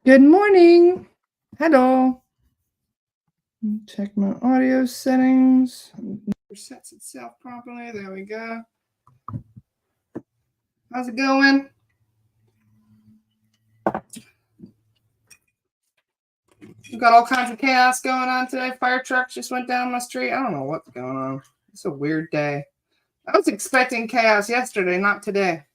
Good morning. Hello. Check my audio settings. It sets itself properly. There we go. How's it going? We've got all kinds of chaos going on today. Fire trucks just went down my street. I don't know what's going on. It's a weird day. I was expecting chaos yesterday, not today.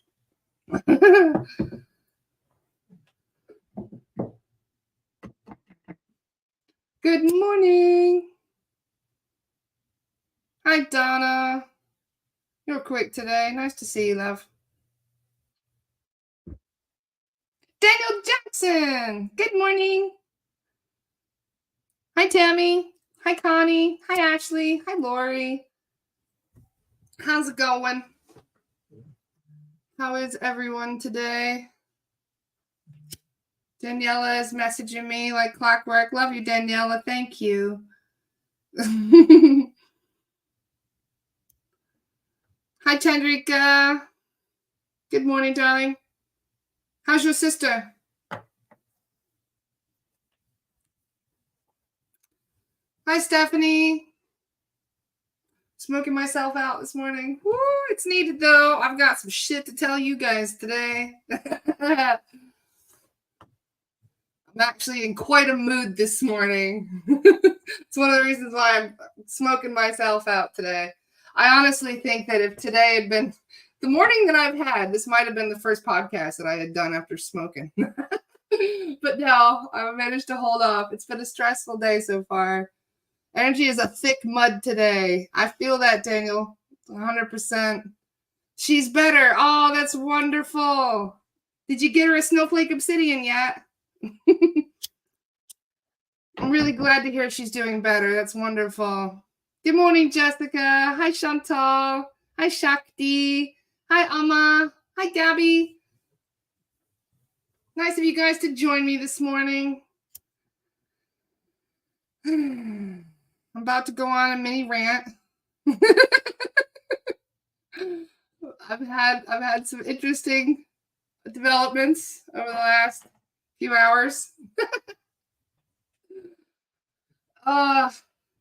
Good morning. Hi, Donna. You're quick today. Nice to see you, love. Daniel Jackson. Good morning. Hi, Tammy. Hi, Connie. Hi, Ashley. Hi, Lori. How's it going? How is everyone today? Daniela is messaging me like clockwork. Love you, Daniela. Thank you. Hi, Chandrika. Good morning, darling. How's your sister? Hi, Stephanie. Smoking myself out this morning. Woo, it's needed, though. I've got some shit to tell you guys today. I'm actually in quite a mood this morning. It's one of the reasons why I'm smoking myself out today. I honestly think that if today had been the morning that I've had, this might have been the first podcast that I had done after smoking. But no, I managed to hold off. It's been a stressful day so far. Energy is a thick mud today. I feel that, Daniel. 100%. She's better. Oh, that's wonderful. Did you get her a snowflake obsidian yet? I'm really glad to hear she's doing better. That's wonderful. Good morning, Jessica. Hi, Chantal. Hi, Shakti. Hi, Amma. Hi, Gabby. Nice of you guys to join me this morning. I'm about to go on a mini rant. I've had some interesting developments over the last few hours.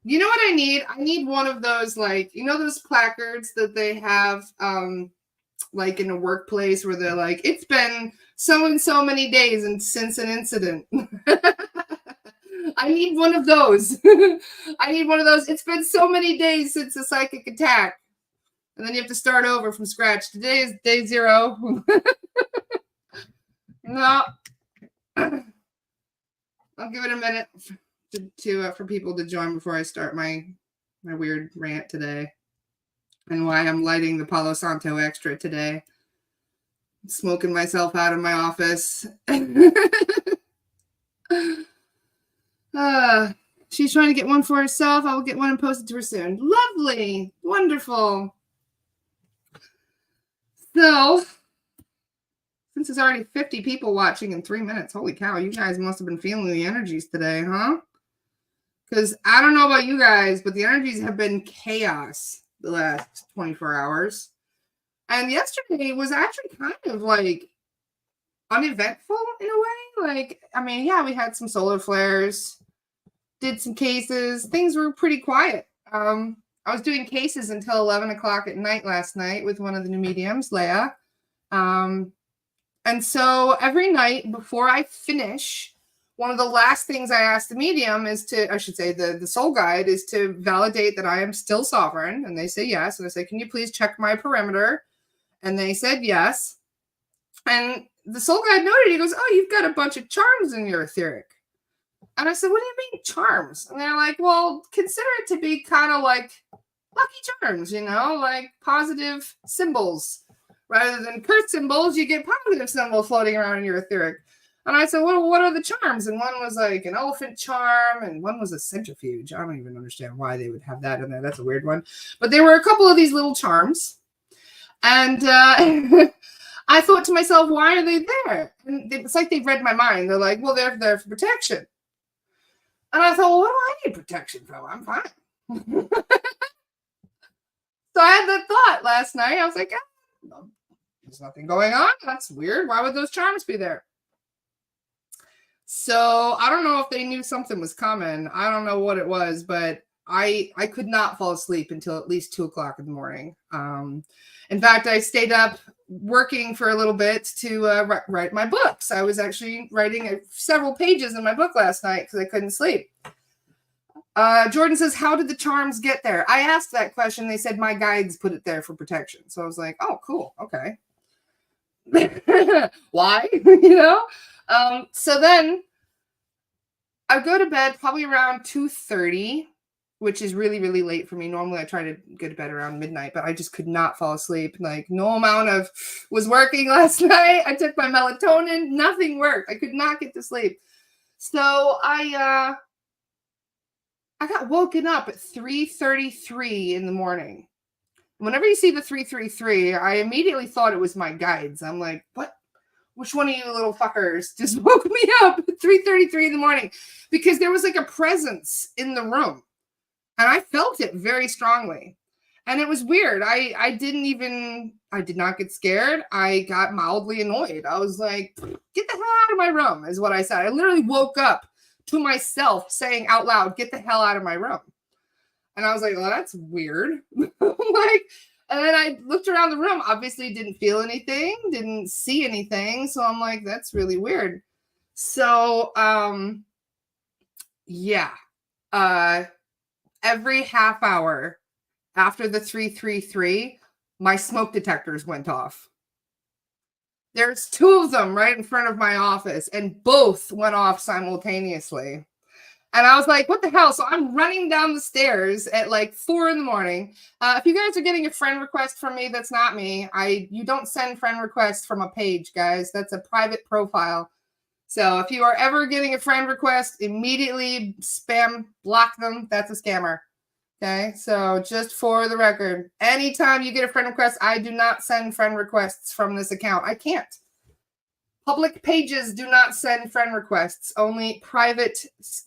You know what I need? I need one of those, like, you know, those placards that they have like in a workplace where they're like, it's been so and so many days since an incident. I need one of those. I need one of those. It's been so many days since a psychic attack. And then you have to start over from scratch. Today is day 0. No. I'll give it a minute for people to join before I start my weird rant today. And why I'm lighting the Palo Santo Extra today. Smoking myself out of my office. She's trying to get one for herself. I will get one and post it to her soon. Lovely. Wonderful. So, since there's already 50 people watching in 3 minutes, holy cow, you guys must have been feeling the energies today, huh? Because I don't know about you guys, but the energies have been chaos the last 24 hours. And yesterday was actually kind of like uneventful in a way. Like, I mean, yeah, we had some solar flares, did some cases. Things were pretty quiet. I was doing cases until 11 o'clock at night last night with one of the new mediums, Leia. And so every night before I finish, one of the last things I ask the medium is to, I should say, the soul guide is to validate that I am still sovereign. And they say yes. And I say, can you please check my perimeter? And they said yes. And the soul guide noted, he goes, oh, you've got a bunch of charms in your etheric. And I said, what do you mean charms? And they're like, well, consider it to be kind of like lucky charms, you know, like positive symbols. Rather than curse symbols, you get positive symbols floating around in your etheric. And I said, well, what are the charms? And one was like an elephant charm, and one was a centrifuge. I don't even understand why they would have that in there. That's a weird one. But there were a couple of these little charms. And I thought to myself, why are they there? And it's like they've read my mind. They're like, well, they're there for protection. And I thought, well, what do I need protection from? I'm fine. So I had that thought last night. I was like, there's nothing going on. That's weird. Why would those charms be there? So I don't know if they knew something was coming. I don't know what it was, but I could not fall asleep until at least 2 o'clock in the morning. In fact, I stayed up working for a little bit to write my books. I was actually writing several pages in my book last night because I couldn't sleep. Jordan says, how did the charms get there? I asked that question. They said my guides put it there for protection. So I was like, oh, cool. Okay. Why? So then I go to bed probably around 2:30, which is really, really late for me. Normally I try to go to bed around midnight, but I just could not fall asleep. Like no amount of was working last night. I took my melatonin. Nothing worked. I could not get to sleep. So I got woken up at 3:33 in the morning. Whenever you see the 333, I immediately thought it was my guides. I'm like, what? Which one of you little fuckers just woke me up at 3:33 in the morning? Because there was like a presence in the room. And I felt it very strongly. And it was weird. I did not get scared. I got mildly annoyed. I was like, get the hell out of my room, is what I said. I literally woke up to myself saying out loud, get the hell out of my room. And I was like, well, that's weird. And then I looked around the room, obviously didn't feel anything, didn't see anything. So I'm like, that's really weird. So, yeah. Every half hour after the 333, my smoke detectors went off. There's 2 of them right in front of my office, and both went off simultaneously. And I was like, what the hell? So I'm running down the stairs at like 4 in the morning. If you guys are getting a friend request from me, that's not me. You don't send friend requests from a page, guys. That's a private profile. So if you are ever getting a friend request, immediately spam, block them. That's a scammer. Okay, so just for the record, anytime you get a friend request, I do not send friend requests from this account. I can't. Public pages do not send friend requests. Only private,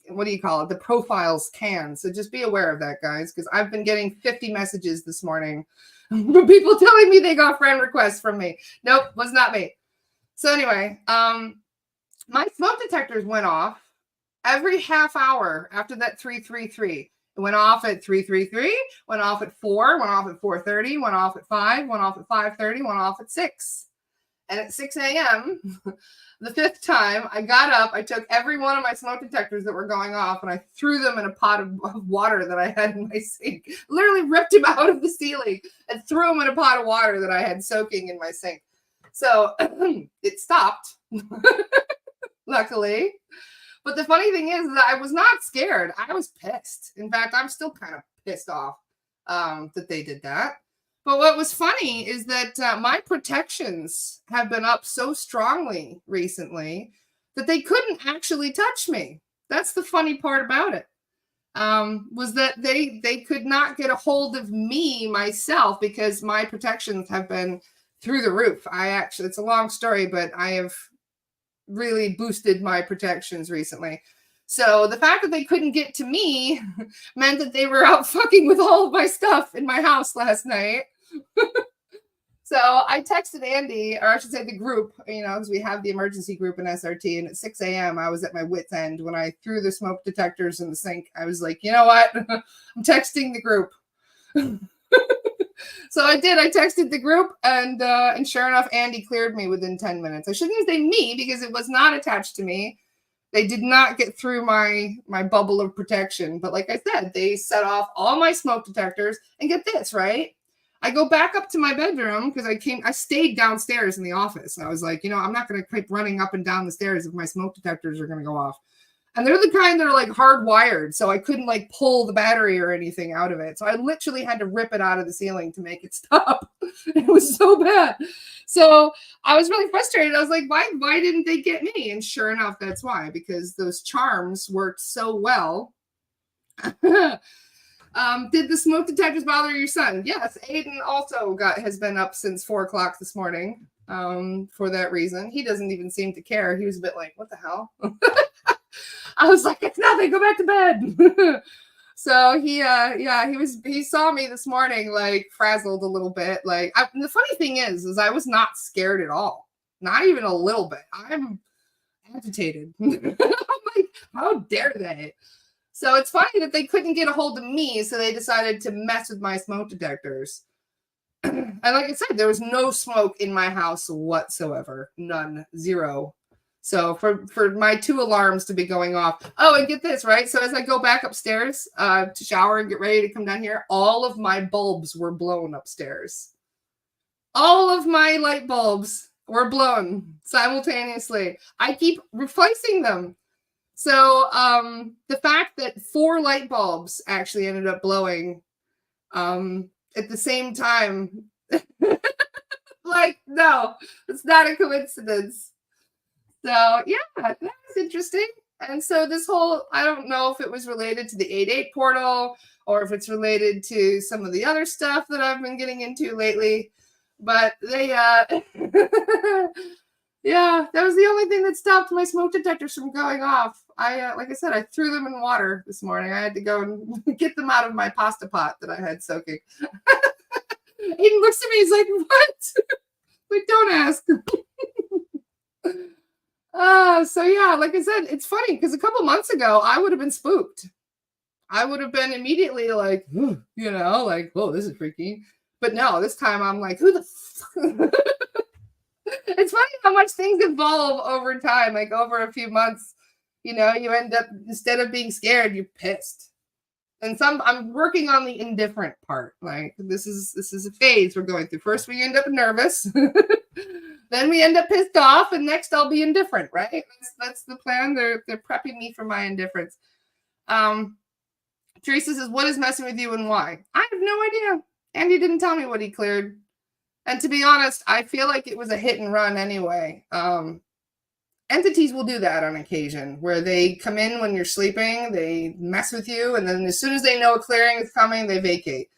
the profiles can. So just be aware of that, guys, because I've been getting 50 messages this morning from people telling me they got friend requests from me. Nope, was not me. So anyway, my smoke detectors went off every half hour after that 333. It went off at 333, went off at 4, went off at 4:30, went off at 5, went off at 5:30, went off at 6. And at 6 a.m., the 5th time, I got up, I took every one of my smoke detectors that were going off, and I threw them in a pot of water that I had in my sink. Literally ripped them out of the ceiling and threw them in a pot of water that I had soaking in my sink. So it stopped, luckily. But the funny thing is that I was not scared. I was pissed. In fact, I'm still kind of pissed off that they did that. But what was funny is that my protections have been up so strongly recently that they couldn't actually touch me. That's the funny part about it, was that they could not get a hold of me myself because my protections have been through the roof. It's a long story, but I have really boosted my protections recently. So the fact that they couldn't get to me meant that they were out fucking with all of my stuff in my house last night. So I texted Andy, or I should say the group, because we have the emergency group in SRT, and at 6 a.m. I was at my wit's end when I threw the smoke detectors in the sink. I was like, you know what? I'm texting the group. So I did. I texted the group, and sure enough, Andy cleared me within 10 minutes. I shouldn't say me because it was not attached to me. They did not get through my bubble of protection. But like I said, they set off all my smoke detectors. And get this, right? I go back up to my bedroom because I stayed downstairs in the office. I was like, I'm not going to keep running up and down the stairs if my smoke detectors are going to go off. And they're the kind that are like hardwired. So I couldn't like pull the battery or anything out of it. So I literally had to rip it out of the ceiling to make it stop. It was so bad. So I was really frustrated. I was like, why didn't they get me? And sure enough, that's why, because those charms worked so well. Did the smoke detectors bother your son? Yes, Aiden also has been up since 4 o'clock this morning for that reason. He doesn't even seem to care. He was a bit like, what the hell? I was like, it's nothing. Go back to bed. So he saw me this morning, like frazzled a little bit. The funny thing is I was not scared at all. Not even a little bit. I'm agitated. I'm like, how dare they? So it's funny that they couldn't get a hold of me, so they decided to mess with my smoke detectors. And like I said, there was no smoke in my house whatsoever. None. Zero. So for my 2 alarms to be going off. Oh, and get this, right? So as I go back upstairs to shower and get ready to come down here, all of my bulbs were blown upstairs. All of my light bulbs were blown simultaneously. I keep replacing them. So the fact that 4 light bulbs actually ended up blowing at the same time, like, no, it's not a coincidence. So yeah, that was interesting. And so this whole, I don't know if it was related to the 8.8 portal or if it's related to some of the other stuff that I've been getting into lately, but they, yeah, that was the only thing that stopped my smoke detectors from going off. Like I said, I threw them in water this morning. I had to go and get them out of my pasta pot that I had soaking. Aiden looks at me, he's like, what? Like, don't ask. So yeah, like I said, it's funny because a couple months ago, I would have been spooked. I would have been immediately like, you know, like, oh, this is freaky. But no, this time I'm like, who the fuck? It's funny how much things evolve over time, like over a few months. You know, you end up, instead of being scared, you're pissed. And I'm working on the indifferent part. Like this is a phase we're going through. First we end up nervous, then we end up pissed off, and next I'll be indifferent, right? That's the plan. They're prepping me for my indifference. Teresa says, what is messing with you and why? I have no idea. Andy didn't tell me what he cleared. And to be honest, I feel like it was a hit and run anyway. Entities will do that on occasion, where they come in when you're sleeping, they mess with you, and then as soon as they know a clearing is coming, they vacate.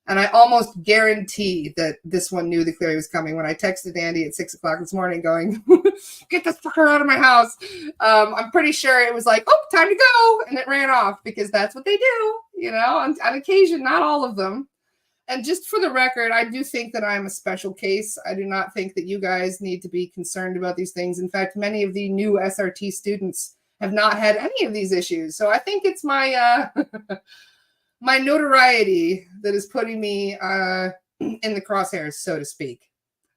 And I almost guarantee that this one knew the clearing was coming when I texted Andy at 6 o'clock this morning going, get this fucker out of my house. I'm pretty sure it was like, oh, time to go. And it ran off because that's what they do, you know, on occasion, not all of them. And just for the record, I do think that I'm a special case. I do not think that you guys need to be concerned about these things. In fact, many of the new SRT students have not had any of these issues. So I think it's my my notoriety that is putting me in the crosshairs, so to speak.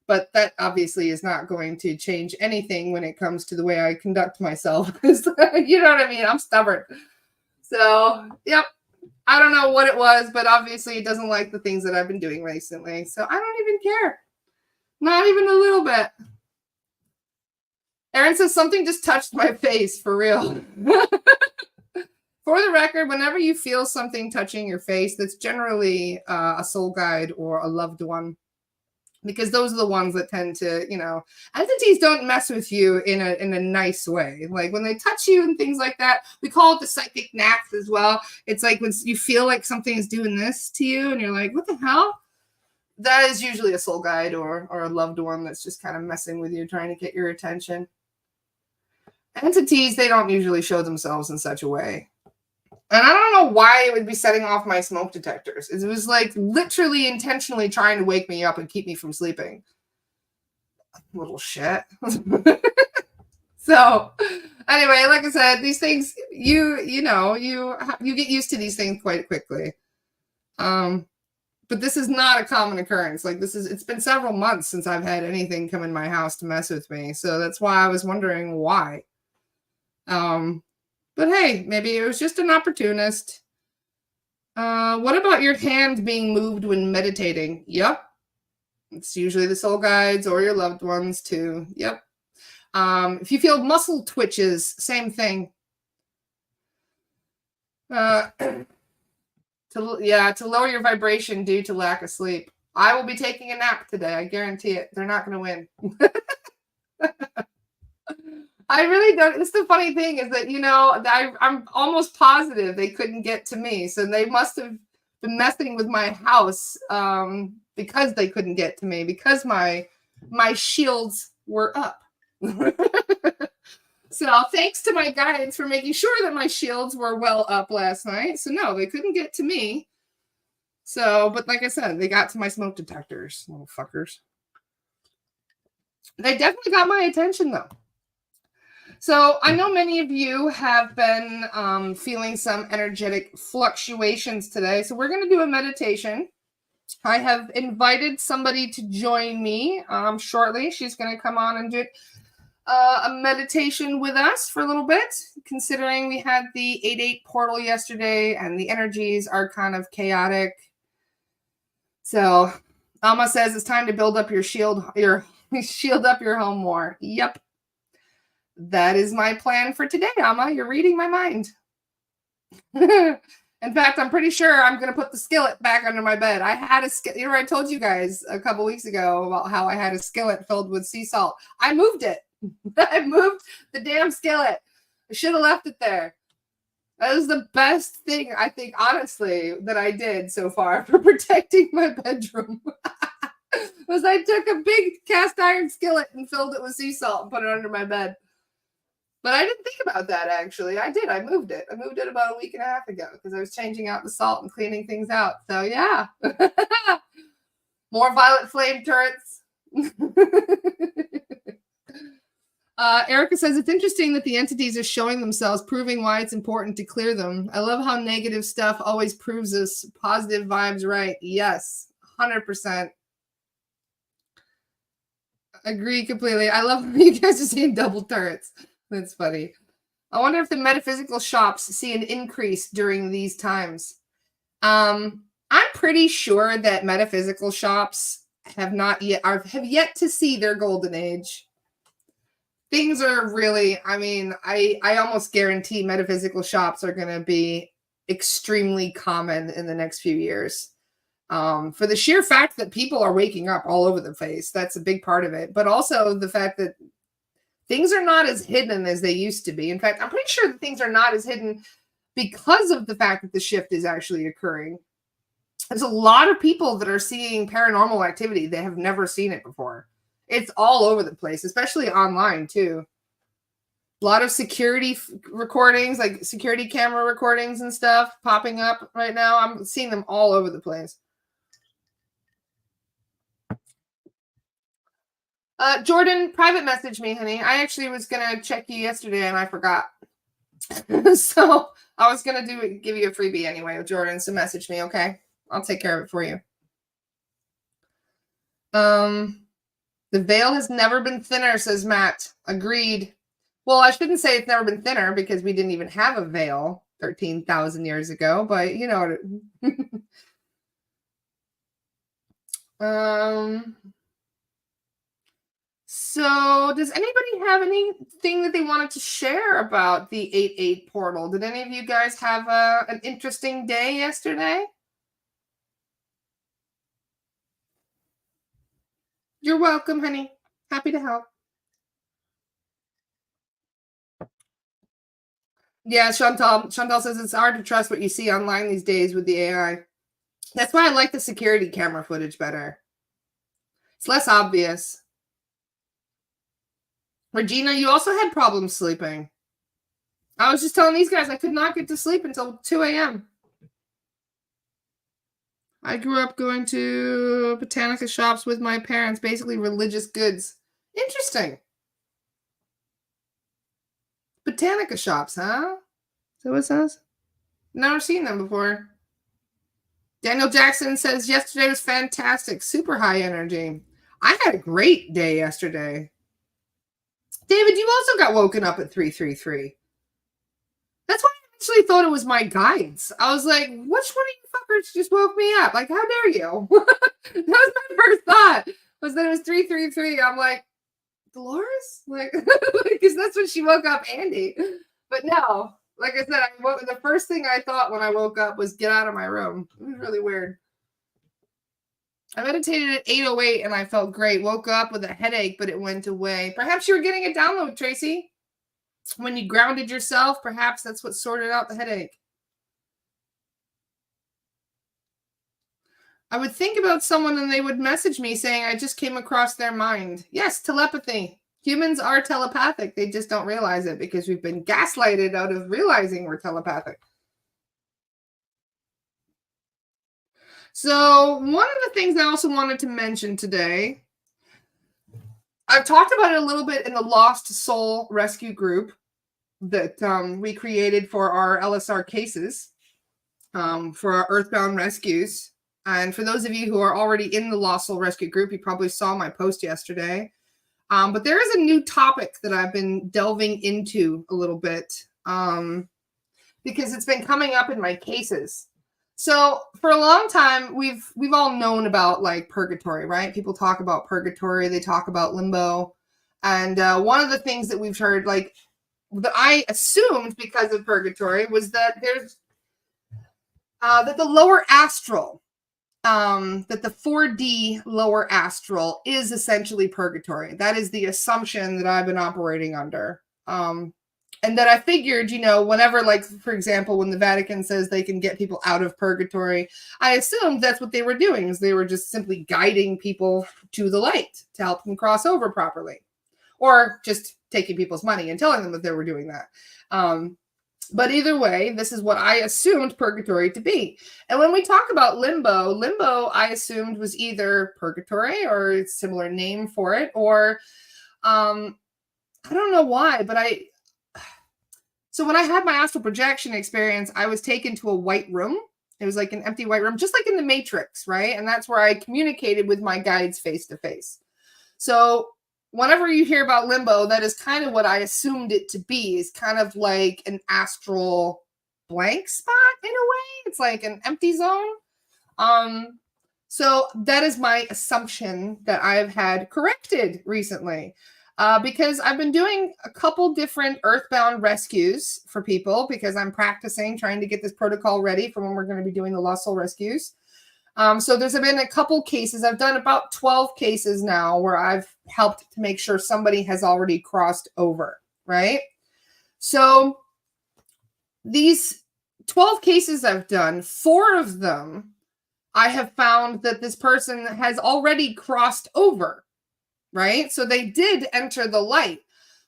But that obviously is not going to change anything when it comes to the way I conduct myself. You know what I mean? I'm stubborn. So, yep. I don't know what it was, but obviously it doesn't like the things that I've been doing recently. So I don't even care. Not even a little bit. Erin says something just touched my face, for real. For the record, whenever you feel something touching your face, that's generally a soul guide or a loved one. Because those are the ones that tend to, you know, entities don't mess with you in a nice way. Like when they touch you and things like that, we call it the psychic naps as well. It's like when you feel like something is doing this to you and you're like, what the hell? That is usually a soul guide or a loved one that's just kind of messing with you, trying to get your attention. Entities, they don't usually show themselves in such a way. And I don't know why it would be setting off my smoke detectors. It was like literally intentionally trying to wake me up and keep me from sleeping. Little shit. So anyway, like I said, these things, you get used to these things quite quickly. But this is not a common occurrence. Like it's been several months since I've had anything come in my house to mess with me. So that's why I was wondering why. But hey, maybe it was just an opportunist. What about your hand being moved when meditating? Yep. It's usually the soul guides or your loved ones too. Yep. If you feel muscle twitches, same thing. To lower your vibration due to lack of sleep. I will be taking a nap today. I guarantee it. They're not going to win. I really don't. It's the funny thing is that, you know, I'm almost positive they couldn't get to me. So they must have been messing with my house because they couldn't get to me, because my shields were up. So thanks to my guides for making sure that my shields were well up last night. So no, they couldn't get to me. So, but like I said, they got to my smoke detectors, little fuckers. They definitely got my attention though. So I know many of you have been feeling some energetic fluctuations today. So we're going to do a meditation. I have invited somebody to join me shortly. She's going to come on and do a meditation with us for a little bit, considering we had the 8-8 portal yesterday and the energies are kind of chaotic. So Alma says it's time to build up your shield up your home more. Yep. That is my plan for today, Alma. You're reading my mind. In fact, I'm pretty sure I'm going to put the skillet back under my bed. I had a skillet. You know, I told you guys a couple weeks ago about how I had a skillet filled with sea salt. I moved it. I moved the damn skillet. I should have left it there. That was the best thing, I think, honestly, that I did so far for protecting my bedroom. Was I took a big cast iron skillet and filled it with sea salt and put it under my bed. But I didn't think about that, actually. I did. I moved it. I moved it about a week and a half ago because I was changing out the salt and cleaning things out. So, yeah. More violet flame turrets. Erica says, it's interesting that the entities are showing themselves, proving why it's important to clear them. I love how negative stuff always proves us positive vibes right. Yes, 100%. Agree completely. I love how you guys are seeing double turrets. That's funny. I wonder if the metaphysical shops see an increase during these times. I'm pretty sure that metaphysical shops have yet to see their golden age. Things are really, I almost guarantee metaphysical shops are going to be extremely common in the next few years. For the sheer fact that people are waking up all over the place. That's a big part of it. But also the fact that things are not as hidden as they used to be. In fact, I'm pretty sure that things are not as hidden because of the fact that the shift is actually occurring. There's a lot of people that are seeing paranormal activity. They have never seen it before. It's all over the place, especially online too. A lot of security recordings, like security camera recordings and stuff popping up right now. I'm seeing them all over the place. Jordan, private message me, honey. I actually was going to check you yesterday and I forgot. So I was going to give you a freebie anyway with Jordan. So message me, okay? I'll take care of it for you. The veil has never been thinner, says Matt. Agreed. Well, I shouldn't say it's never been thinner because we didn't even have a veil 13,000 years ago, but you know what So does anybody have anything that they wanted to share about the 8-8 portal? Did any of you guys have an interesting day yesterday? You're welcome, honey. Happy to help. Yeah, Chantal says it's hard to trust what you see online these days with the AI. That's why I like the security camera footage better. It's less obvious. Regina, you also had problems sleeping. I was just telling these guys I could not get to sleep until 2 a.m. I grew up going to botanica shops with my parents, basically religious goods. Interesting. Botanica shops, huh? Is that what it says? Never seen them before. Daniel Jackson says, yesterday was fantastic. Super high energy. I had a great day yesterday. David, you also got woken up at 333. That's why I actually thought it was my guides. I was like, which one of you fuckers just woke me up? Like, how dare you? That was my first thought, was that it was 333. I'm like, Dolores? Like, because that's when she woke up Andy. But no, like I said, the first thing I thought when I woke up was get out of my room. It was really weird. I meditated at 8:08 and I felt great. Woke up with a headache, but it went away. Perhaps you were getting a download, Tracy. When you grounded yourself, perhaps that's what sorted out the headache. I would think about someone and they would message me saying, I just came across their mind. Yes, telepathy. Humans are telepathic. They just don't realize it because we've been gaslighted out of realizing we're telepathic. So one of the things I also wanted to mention today, I've talked about it a little bit in the Lost Soul Rescue group. that we created for our LSR cases, for our Earthbound rescues. And for those of you who are already in the Lost Soul Rescue group, you probably saw my post yesterday. But there is a new topic that I've been delving into a little bit, because it's been coming up in my cases. So for a long time, we've all known about like purgatory, right? People talk about purgatory, they talk about limbo. And one of the things that we've heard, like that I assumed because of purgatory, was that there's that the lower astral, that the 4D lower astral is essentially purgatory. That is the assumption that I've been operating under. And that I figured, you know, whenever, like, for example, when the Vatican says they can get people out of purgatory, I assumed that's what they were doing, is they were just simply guiding people to the light to help them cross over properly, or just taking people's money and telling them that they were doing that. But either way, this is what I assumed purgatory to be. And when we talk about limbo I assumed was either purgatory or a similar name for it, or I don't know why, but so when I had my astral projection experience, I was taken to a white room. It was like an empty white room, just like in the Matrix, right? And that's where I communicated with my guides face to face. So whenever you hear about limbo, that is kind of what I assumed it to be, is kind of like an astral blank spot in a way. It's like an empty zone. So that is my assumption that I've had corrected recently. Because I've been doing a couple different Earthbound rescues for people, because I'm practicing, trying to get this protocol ready for when we're going to be doing the Lost Soul rescues. So there's been a couple cases. I've done about 12 cases now where I've helped to make sure somebody has already crossed over, right? So these 12 cases I've done, 4 of them, I have found that this person has already crossed over. Right? So they did enter the light.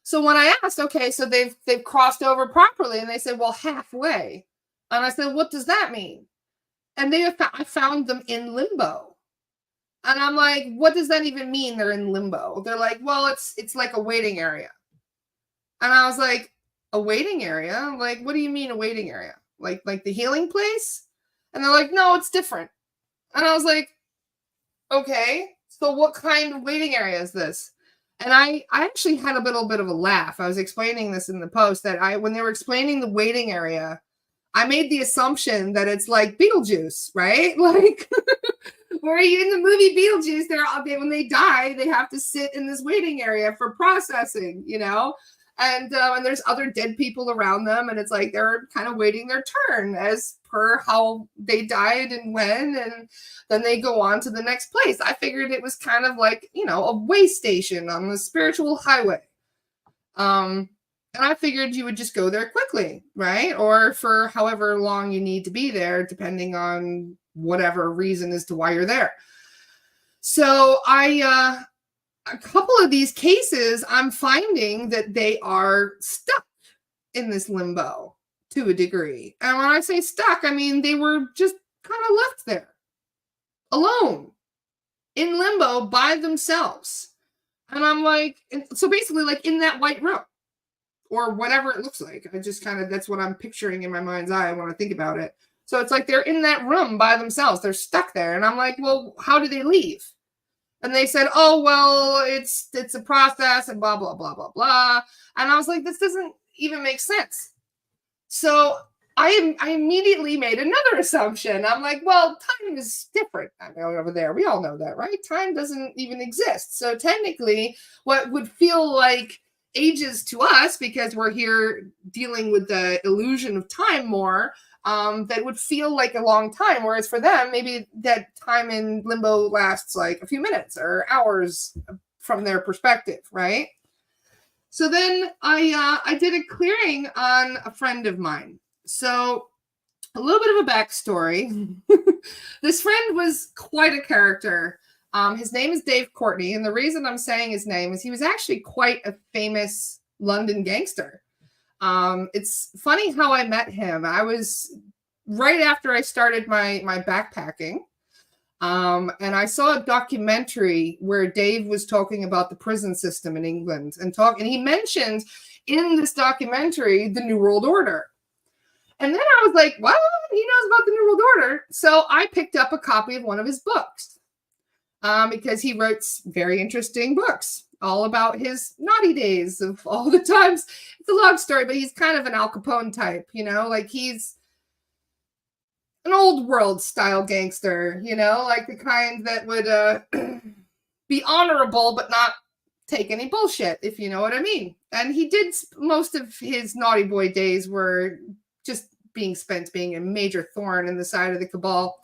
So when I asked, okay, so they've crossed over properly, and they said, well, halfway. And I said, what does that mean? And I found them in limbo. And I'm like, what does that even mean, they're in limbo? They're like, well, it's like a waiting area. And I was like, a waiting area? Like, what do you mean a waiting area? Like the healing place? And they're like, no, it's different. And I was like, okay. So what kind of waiting area is this? And I actually had a little bit of a laugh. I was explaining this in the post, that when they were explaining the waiting area, I made the assumption that it's like Beetlejuice, right? Like, where you in the movie Beetlejuice, when they die, they have to sit in this waiting area for processing, you know? And there's other dead people around them, and it's like they're kind of waiting their turn as per how they died and when, and then they go on to the next place. I figured it was kind of like, you know, a way station on the spiritual highway. And I figured you would just go there quickly, right? Or for however long you need to be there, depending on whatever reason as to why you're there. So a couple of these cases, I'm finding that they are stuck in this limbo to a degree. And when I say stuck, I mean they were just kind of left there alone in limbo by themselves. And I'm like, so basically like in that white room or whatever it looks like. I just kind of, that's what I'm picturing in my mind's eye when I think about it. So it's like they're in that room by themselves. They're stuck there. And I'm like, well, how do they leave? And they said, oh, well, it's a process and blah, blah, blah, blah, blah. And I was like, this doesn't even make sense. So I immediately made another assumption. I'm like, well, time is different. I mean, over there, we all know that, right? Time doesn't even exist. So technically, what would feel like ages to us, because we're here dealing with the illusion of time more, that would feel like a long time. Whereas for them, maybe that time in limbo lasts like a few minutes or hours from their perspective, right? So then I did a clearing on a friend of mine. So a little bit of a backstory. This friend was quite a character. His name is Dave Courtney. And the reason I'm saying his name is he was actually quite a famous London gangster. It's funny how I met him. I was right after I started my backpacking. And I saw a documentary where Dave was talking about the prison system in England and he mentioned in this documentary, The New World Order. And then I was like, what? He knows about the New World Order. So I picked up a copy of one of his books because he wrote very interesting books all about his naughty days of all the times. It's a long story, but he's kind of an Al Capone type, you know, like he's an old world style gangster, you know, like the kind that would be honorable but not take any bullshit, if you know what I mean. And he did, most of his naughty boy days were just being spent being a major thorn in the side of the cabal.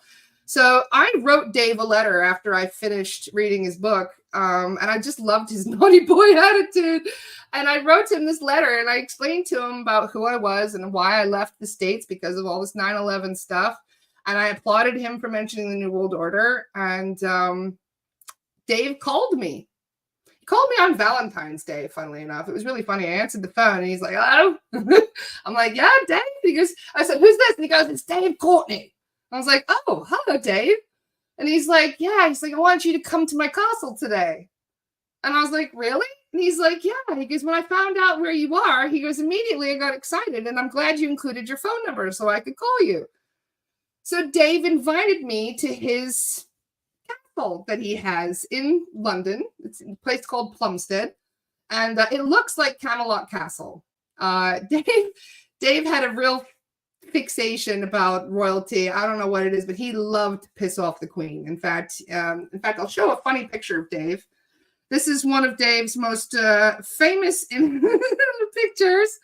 So I wrote Dave a letter after I finished reading his book, and I just loved his naughty boy attitude. And I wrote him this letter, and I explained to him about who I was and why I left the States because of all this 9/11 stuff. And I applauded him for mentioning the New World Order. And Dave called me. He called me on Valentine's Day, funnily enough. It was really funny. I answered the phone, and he's like, hello? I'm like, yeah, Dave. He goes, I said, who's this? And he goes, it's Dave Courtney. I was like, oh, hello, Dave. And he's like, yeah. He's like, I want you to come to my castle today. And I was like, really? And he's like, yeah. He goes, when I found out where you are, he goes, immediately I got excited, and I'm glad you included your phone number so I could call you. So Dave invited me to his castle that he has in London. It's a place called Plumstead, and it looks like Camelot Castle. Dave had a real fixation about royalty. I don't know what it is, but he loved to piss off the Queen. In fact, I'll show a funny picture of Dave. This is one of Dave's most famous pictures.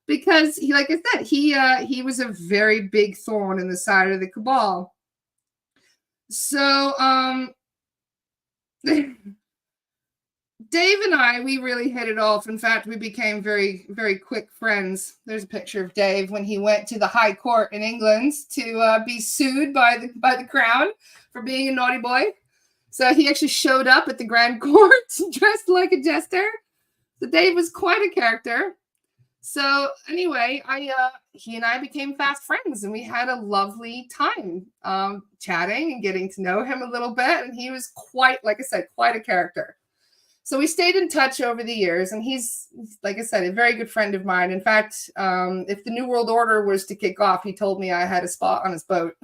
Because he, like I said, he was a very big thorn in the side of the cabal. So Dave and I, we really hit it off. In fact, we became very, very quick friends. There's a picture of Dave when he went to the High Court in England to be sued by the Crown for being a naughty boy. So he actually showed up at the Grand Court dressed like a jester. So Dave was quite a character. So anyway, he and I became fast friends, and we had a lovely time chatting and getting to know him a little bit. And he was quite, like I said, quite a character. So we stayed in touch over the years, and he's, like I said, a very good friend of mine. In fact, if the New World Order was to kick off, he told me I had a spot on his boat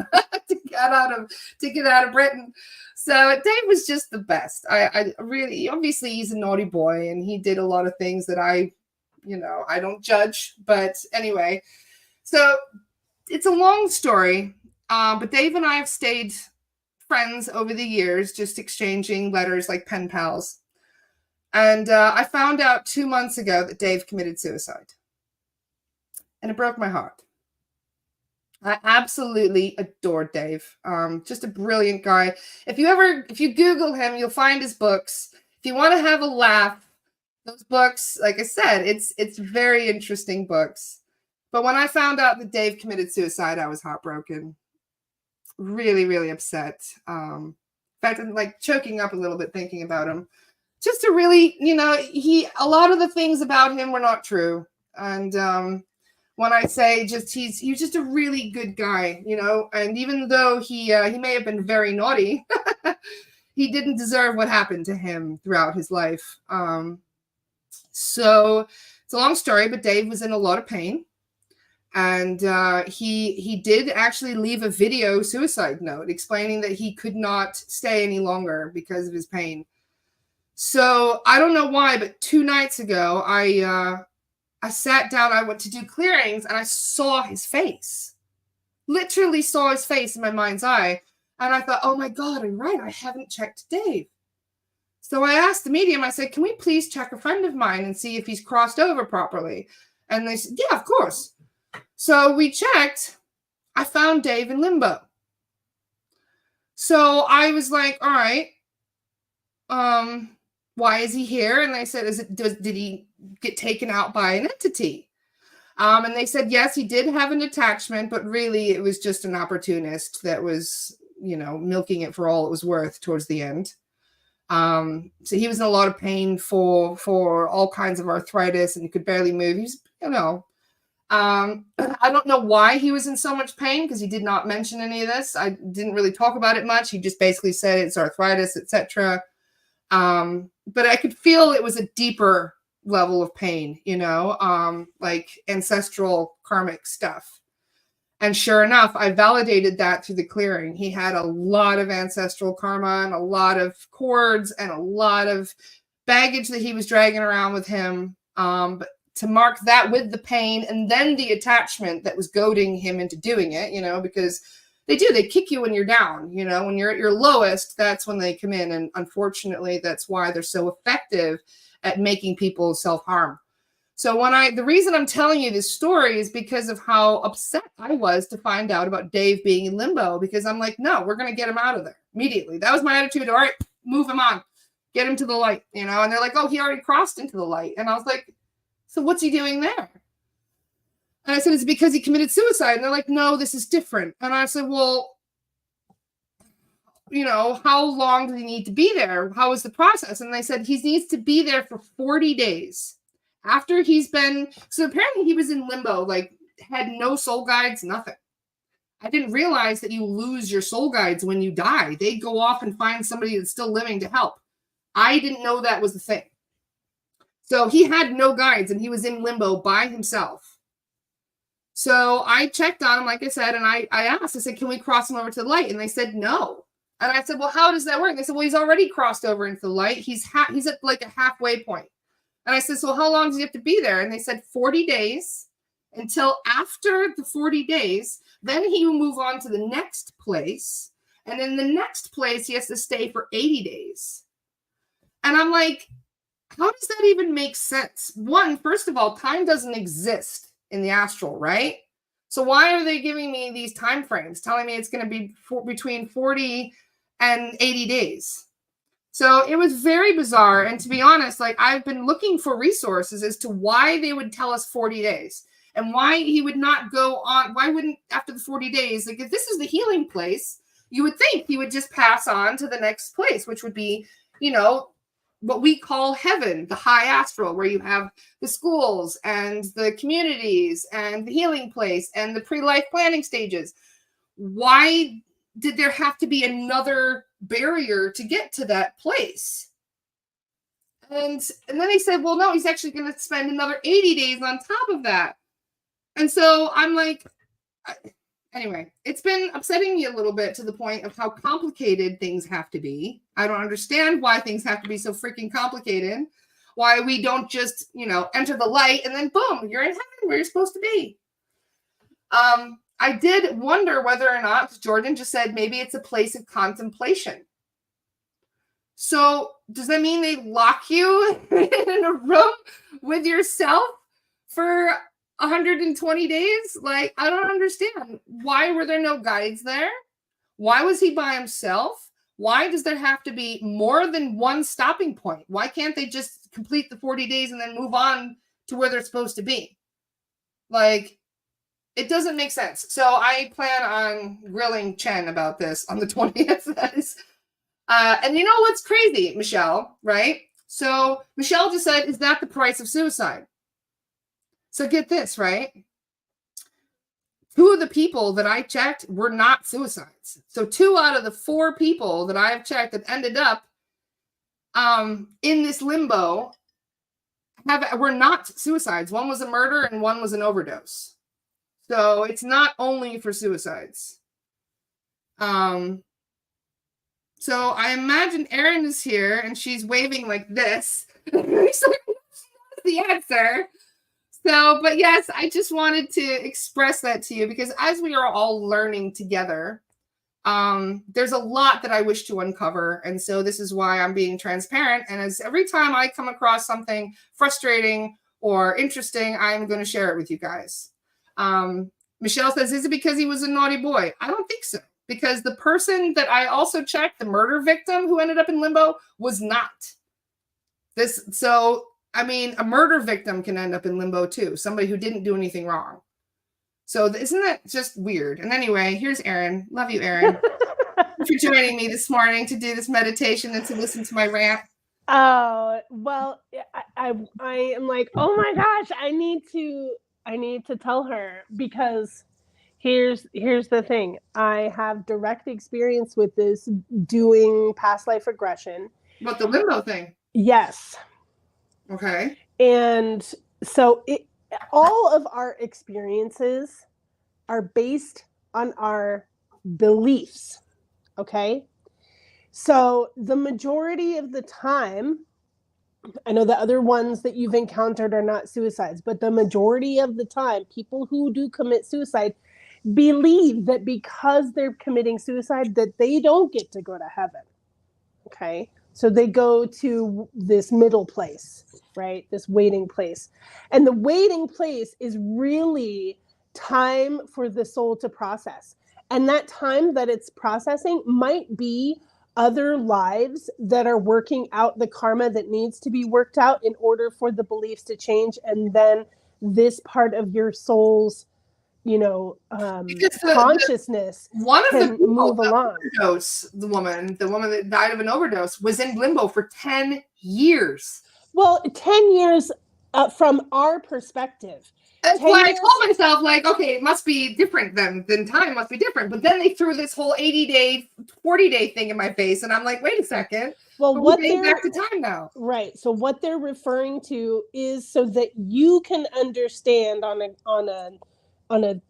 to get out of Britain. So Dave was just the best. I really, obviously, he's a naughty boy, and he did a lot of things that I don't judge, but anyway, so it's a long story, but Dave and I have stayed friends over the years, just exchanging letters like pen pals. And I found out 2 months ago that Dave committed suicide, and it broke my heart. I absolutely adored Dave. Just a brilliant guy. If you Google him, you'll find his books. If you want to have a laugh, those books, like I said, it's very interesting books. But when I found out that Dave committed suicide, I was heartbroken. Really, really upset. In fact, I'm like choking up a little bit thinking about him. Just a really, a lot of the things about him were not true. And when I say he's just a really good guy, and even though he may have been very naughty, he didn't deserve what happened to him throughout his life. So it's a long story, but Dave was in a lot of pain, and he did actually leave a video suicide note explaining that he could not stay any longer because of his pain. So I don't know why, but 2 nights ago, I sat down, I went to do clearings, and I saw his face. Literally saw his face in my mind's eye. And I thought, oh my God, I'm right, I haven't checked Dave. So I asked the medium, I said, can we please check a friend of mine and see if he's crossed over properly? And they said, yeah, of course. So we checked. I found Dave in limbo. So I was like, all right, why is he here? And they said, did he get taken out by an entity? And they said, yes, he did have an attachment, but really it was just an opportunist that was, milking it for all it was worth towards the end. So he was in a lot of pain for all kinds of arthritis, and he could barely move. He's, I don't know why he was in so much pain, because he did not mention any of this. I didn't really talk about it much. He just basically said it's arthritis, etc. But I could feel it was a deeper level of pain, like ancestral karmic stuff. And sure enough, I validated that through the clearing. He had a lot of ancestral karma and a lot of cords and a lot of baggage that he was dragging around with him. But to mark that with the pain and then the attachment that was goading him into doing it, because they kick you when you're down, when you're at your lowest, that's when they come in. And unfortunately, that's why they're so effective at making people self-harm. So the reason I'm telling you this story is because of how upset I was to find out about Dave being in limbo, because I'm like, no, we're going to get him out of there immediately. That was my attitude. All right, move him on, get him to the light, and they're like, oh, he already crossed into the light. And I was like, so what's he doing there? And I said, it's because he committed suicide. And they're like, no, this is different. And I said, well, how long does he need to be there? How is the process? And they said, he needs to be there for 40 days. After so apparently he was in limbo, like had no soul guides, nothing. I didn't realize that you lose your soul guides when you die. They go off and find somebody that's still living to help. I didn't know that was the thing. So he had no guides and he was in limbo by himself. So I checked on him, like I said, and I asked, I said, can we cross him over to the light? And they said, no. And I said, well, how does that work? And they said, well, he's already crossed over into the light. He's at like a halfway point. And I said, so how long does he have to be there? And they said 40 days until after the 40 days, then he will move on to the next place. And in the next place, he has to stay for 80 days. And I'm like, how does that even make sense? One, first of all, time doesn't exist in the astral, right? So why are they giving me these time frames, telling me it's going to be between 40 and 80 days? So it was very bizarre. And to be honest, like I've been looking for resources as to why they would tell us 40 days and why he would not go on. Why wouldn't after the 40 days, like if this is the healing place, you would think he would just pass on to the next place, which would be, what we call heaven, the high astral, where you have the schools and the communities and the healing place and the pre-life planning stages. Why did there have to be another barrier to get to that place? And then they said, well, no, he's actually going to spend another 80 days on top of that. And so I'm like, anyway, it's been upsetting me a little bit to the point of how complicated things have to be. I don't understand why things have to be so freaking complicated. Why we don't just, enter the light and then boom, you're in heaven where you're supposed to be. I did wonder whether or not Jordan just said maybe it's a place of contemplation. So does that mean they lock you in a room with yourself for 120 days? Like, I don't understand. Why were there no guides there? Why was he by himself? Why does there have to be more than one stopping point? Why can't they just complete the 40 days and then move on to where they're supposed to be? Like, it doesn't make sense. So I plan on grilling Chen about this on the 20th. And you know what's crazy, Michelle, right? So Michelle just said, is that the price of suicide? So get this, right? 2 of the people that I checked were not suicides. So 2 out of the 4 people that I have checked that ended up in this limbo were not suicides. One was a murder and one was an overdose. So it's not only for suicides. So I imagine Erin is here and she's waving like this. So that's the answer. So, but yes, I just wanted to express that to you because as we are all learning together, there's a lot that I wish to uncover. And so this is why I'm being transparent. And as every time I come across something frustrating or interesting, I'm going to share it with you guys. Michelle says, is it because he was a naughty boy? I don't think so. Because the person that I also checked, the murder victim who ended up in limbo, was not. So, I mean, a murder victim can end up in limbo too. Somebody who didn't do anything wrong. So isn't that just weird? And anyway, here's Erin. Love you, Erin. Thanks for joining me this morning to do this meditation and to listen to my rant. Oh, well, I am like, oh my gosh, I need to tell her because here's the thing. I have direct experience with this doing past life regression. What, the limbo thing? Yes. Okay. And so all of our experiences are based on our beliefs. Okay. So the majority of the time, I know the other ones that you've encountered are not suicides, but the majority of the time, people who do commit suicide believe that because they're committing suicide, that they don't get to go to heaven. Okay. So they go to this middle place, right? This waiting place. And the waiting place is really time for the soul to process. And that time that it's processing might be other lives that are working out the karma that needs to be worked out in order for the beliefs to change. And then this part of your soul's, Because consciousness one of the can people, move along. the woman that died of an overdose, was in limbo for 10 years. Well, 10 years from our perspective. That's 10 why I years. told myself, like, okay, it must be different then time must be different. But then they threw this whole 80-day, 40-day thing in my face, and I'm like, wait a second. Well, We're what getting they're back to time now. right. So what they're referring to is so that you can understand on a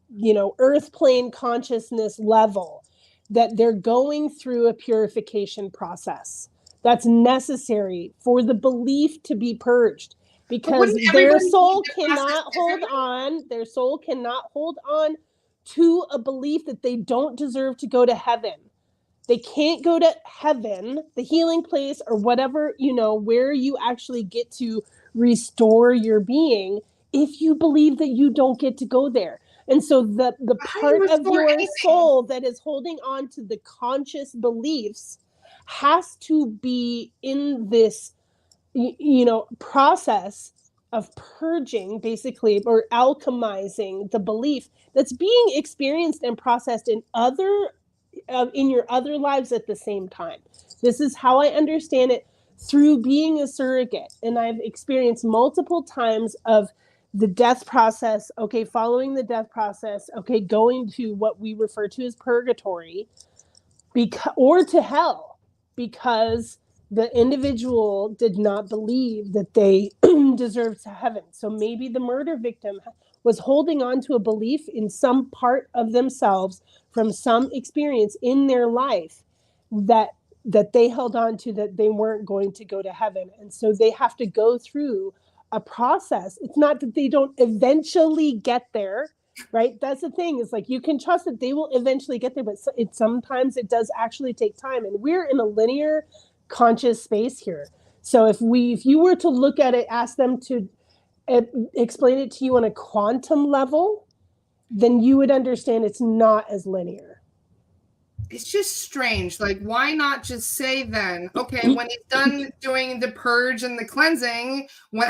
earth plane consciousness level that they're going through a purification process that's necessary for the belief to be purged, because their soul cannot hold on. Their soul cannot hold on to a belief that they don't deserve to go to heaven. They can't go to heaven, the healing place, or whatever, where you actually get to restore your being, if you believe that you don't get to go there. And so the part of your soul that is holding on to the conscious beliefs has to be in this, process of purging, basically, or alchemizing the belief that's being experienced and processed in your other lives at the same time. This is how I understand it through being a surrogate. And I've experienced multiple times of the death process, okay, following the death process, okay, going to what we refer to as purgatory, or to hell, because the individual did not believe that they deserved heaven. So maybe the murder victim was holding on to a belief in some part of themselves from some experience in their life that they held on to, that they weren't going to go to heaven. And so they have to go through a process. It's not that they don't eventually get there, right? That's the thing. It's like, you can trust that they will eventually get there, but sometimes it does actually take time. And we're in a linear conscious space here. So if you were to look at it, ask them to explain it to you on a quantum level, then you would understand it's not as linear. It's just strange. Like, why not just say then, okay, when he's done doing the purge and the cleansing,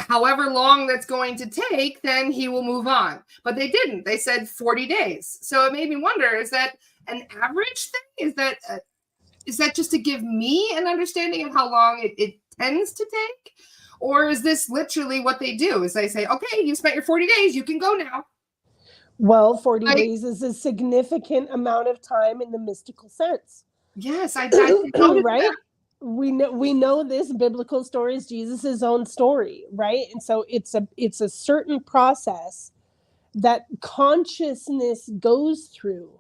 however long that's going to take, then he will move on. But they didn't. They said 40 days. So it made me wonder, is that an average thing? Is that just to give me an understanding of how long it tends to take? Or is this literally what they do? Is they say, okay, you spent your 40 days, you can go now. Well, 40 days is a significant amount of time in the mystical sense. Yes, I know right? That. We know this biblical story is Jesus' own story, right? And so it's a certain process that consciousness goes through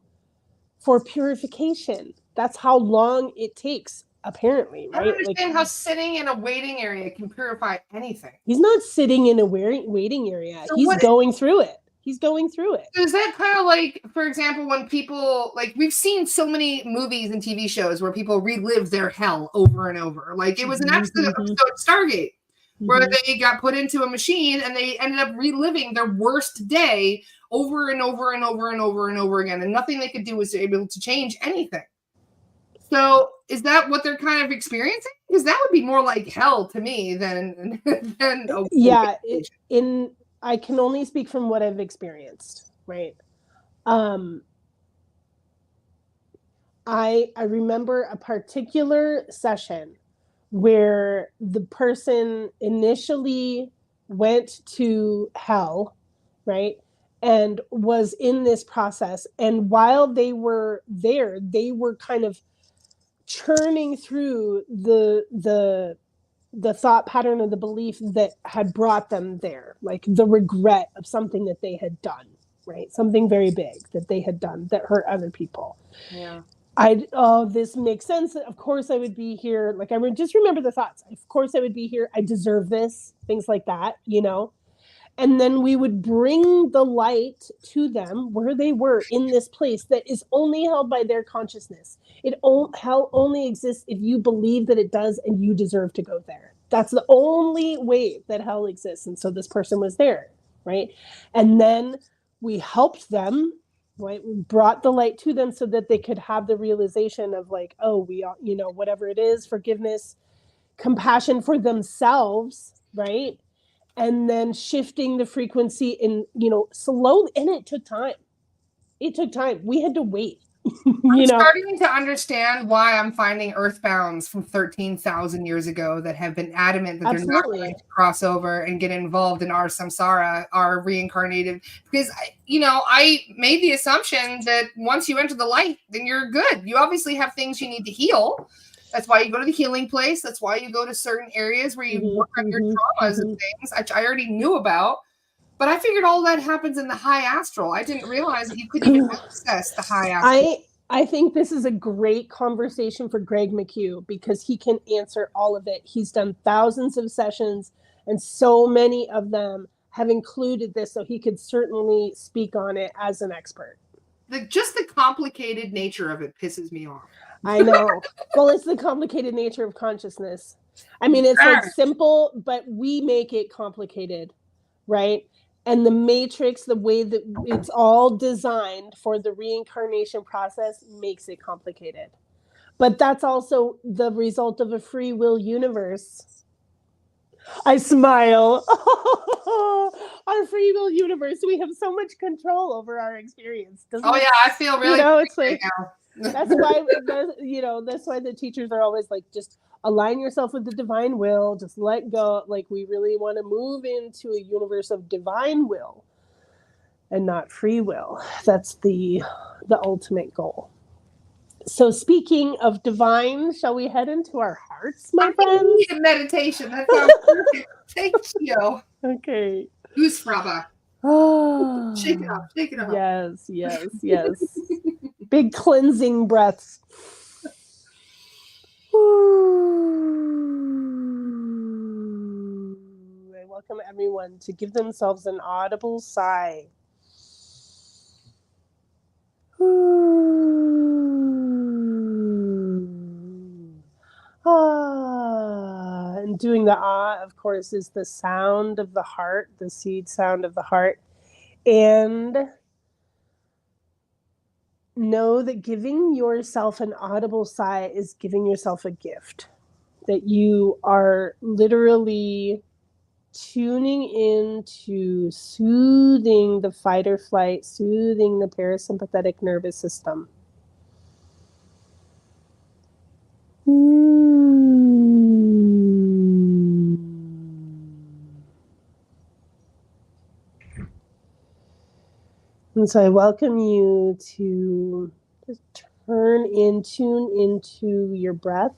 for purification. That's how long it takes, apparently, right? I don't understand how sitting in a waiting area can purify anything. He's not sitting in a waiting area. So he's going through it. He's going through it. Is that kind of like, for example, when people, like, we've seen so many movies and TV shows where people relive their hell over and over. Like, it was an episode of Stargate where they got put into a machine and they ended up reliving their worst day over and over and over and over and over again. And nothing they could do was able to change anything. So is that what they're kind of experiencing? Because that would be more like hell to me than yeah. I can only speak from what I've experienced, right? I remember a particular session where the person initially went to hell, right? And was in this process. And while they were there, they were kind of churning through the the thought pattern or the belief that had brought them there, like the regret of something that they had done, right? Something very big that they had done that hurt other people. Yeah. This makes sense. Of course I would be here. Like, I would just remember the thoughts. Of course I would be here. I deserve this. Things like that, you know? And then we would bring the light to them where they were in this place that is only held by their consciousness. Hell only exists if you believe that it does and you deserve to go there. That's the only way that hell exists. And so this person was there, right? And then we helped them, right? We brought the light to them so that they could have the realization of like, oh, we are, you know, whatever it is, forgiveness, compassion for themselves, right? And then shifting the frequency in, you know, slowly. And it took time. We had to wait. I'm starting to understand why I'm finding earthbounds from 13,000 years ago that have been adamant that they're not going to cross over and get involved in our samsara, our reincarnated. Because, I made the assumption that once you enter the light, then you're good. You obviously have things you need to heal. That's why you go to the healing place. That's why you go to certain areas where you work on your traumas and things, which I already knew about. But I figured all that happens in the high astral. I didn't realize that you couldn't even access the high astral. I think this is a great conversation for Greg McHugh because he can answer all of it. He's done thousands of sessions, and so many of them have included this, so he could certainly speak on it as an expert. Just the complicated nature of it pisses me off. I know. Well, it's the complicated nature of consciousness. I mean, it's like simple, but we make it complicated, right? And the matrix, the way that it's all designed for the reincarnation process makes it complicated. But that's also the result of a free will universe. I smile. Our free will universe, we have so much control over our experience. I feel really it's like now. That's why the teachers are always like, just align yourself with the divine will, just let go. Like, we really want to move into a universe of divine will and not free will. That's the ultimate goal. So speaking of divine, shall we head into our hearts, my friends? Need a meditation. That sounds perfect. Thank you. Okay. Who's Fraba? Shake it up. Yes. Big cleansing breaths. I welcome everyone to give themselves an audible sigh. And doing the ah, of course, is the sound of the heart, the seed sound of the heart. And know that giving yourself an audible sigh is giving yourself a gift. That you are literally tuning into soothing the fight or flight, soothing the parasympathetic nervous system. And so I welcome you to just tune into your breath.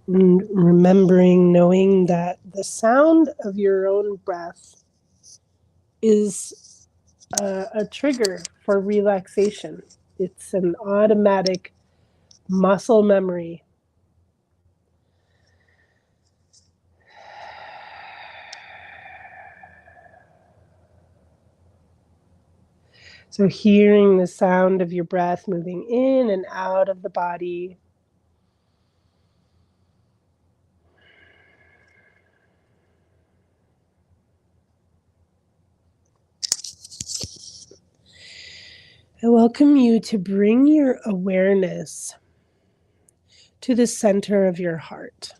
And remembering, knowing that the sound of your own breath is a trigger for relaxation. It's an automatic muscle memory. So hearing the sound of your breath moving in and out of the body. I welcome you to bring your awareness to the center of your heart.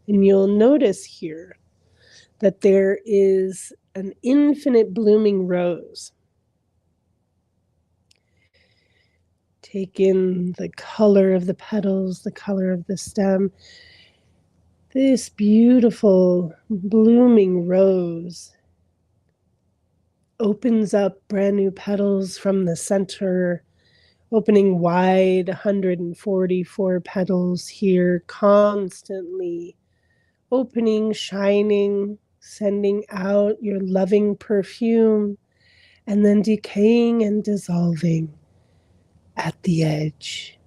And you'll notice here that there is an infinite blooming rose. Take in the color of the petals, the color of the stem. This beautiful blooming rose opens up brand new petals from the center, opening wide, 144 petals here, constantly opening, shining, sending out your loving perfume, and then decaying and dissolving at the edge.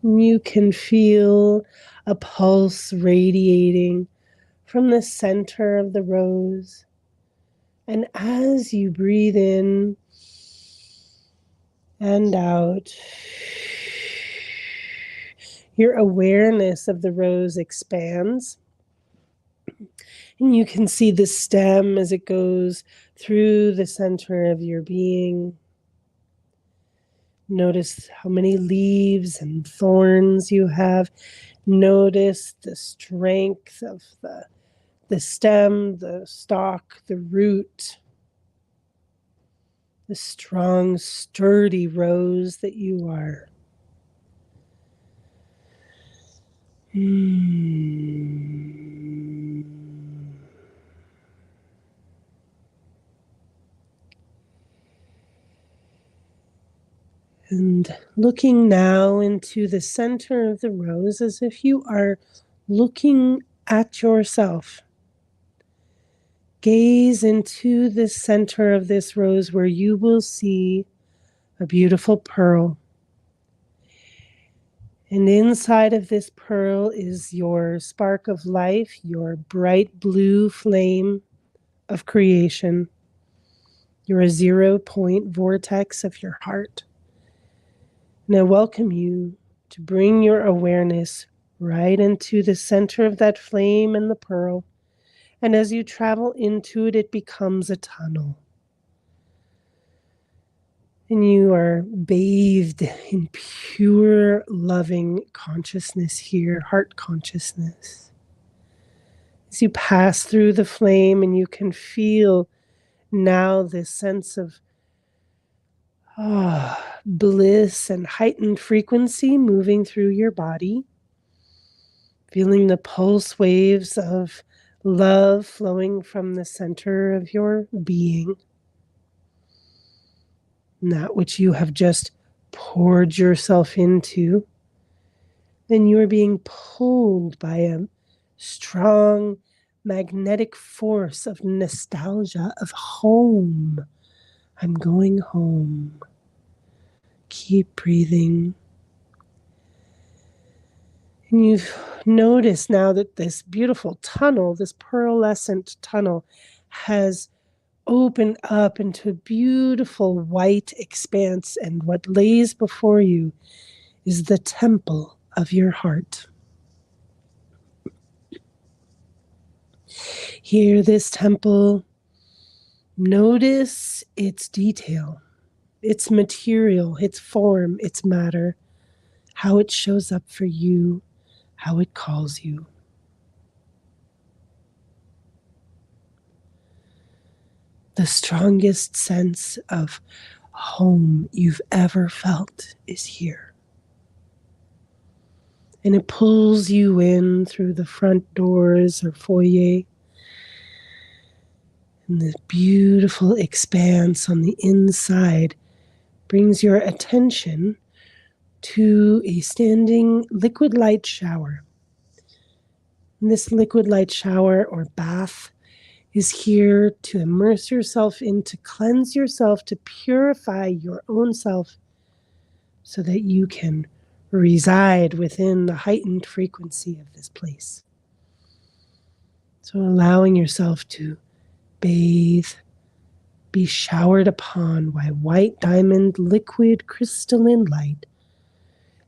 You can feel a pulse radiating from the center of the rose. And as you breathe in and out, your awareness of the rose expands. And you can see the stem as it goes through the center of your being. Notice how many leaves and thorns you have. Notice the strength of the stem, the stalk, the root, the strong, sturdy rose that you are. And looking now into the center of the rose as if you are looking at yourself. Gaze into the center of this rose where you will see a beautiful pearl. And inside of this pearl is your spark of life, your bright blue flame of creation. You're a 0-point vortex of your heart. And I welcome you to bring your awareness right into the center of that flame and the pearl. And as you travel into it, it becomes a tunnel. And you are bathed in pure, loving consciousness here, heart consciousness. As you pass through the flame, and you can feel now this sense of bliss and heightened frequency moving through your body, feeling the pulse waves of love flowing from the center of your being. And that which you have just poured yourself into, then you are being pulled by a strong magnetic force of nostalgia, of home. I'm going home. Keep breathing. And you've noticed now that this beautiful tunnel, this pearlescent tunnel, has opened up into a beautiful white expanse, and what lays before you is the temple of your heart. Here, this temple, notice its detail, its material, its form, its matter, how it shows up for you, how it calls you. The strongest sense of home you've ever felt is here. And it pulls you in through the front doors or foyer. And the beautiful expanse on the inside brings your attention to a standing liquid light shower. And this liquid light shower or bath is here to immerse yourself in, to cleanse yourself, to purify your own self so that you can reside within the heightened frequency of this place. So allowing yourself to bathe, be showered upon by white diamond liquid crystalline light,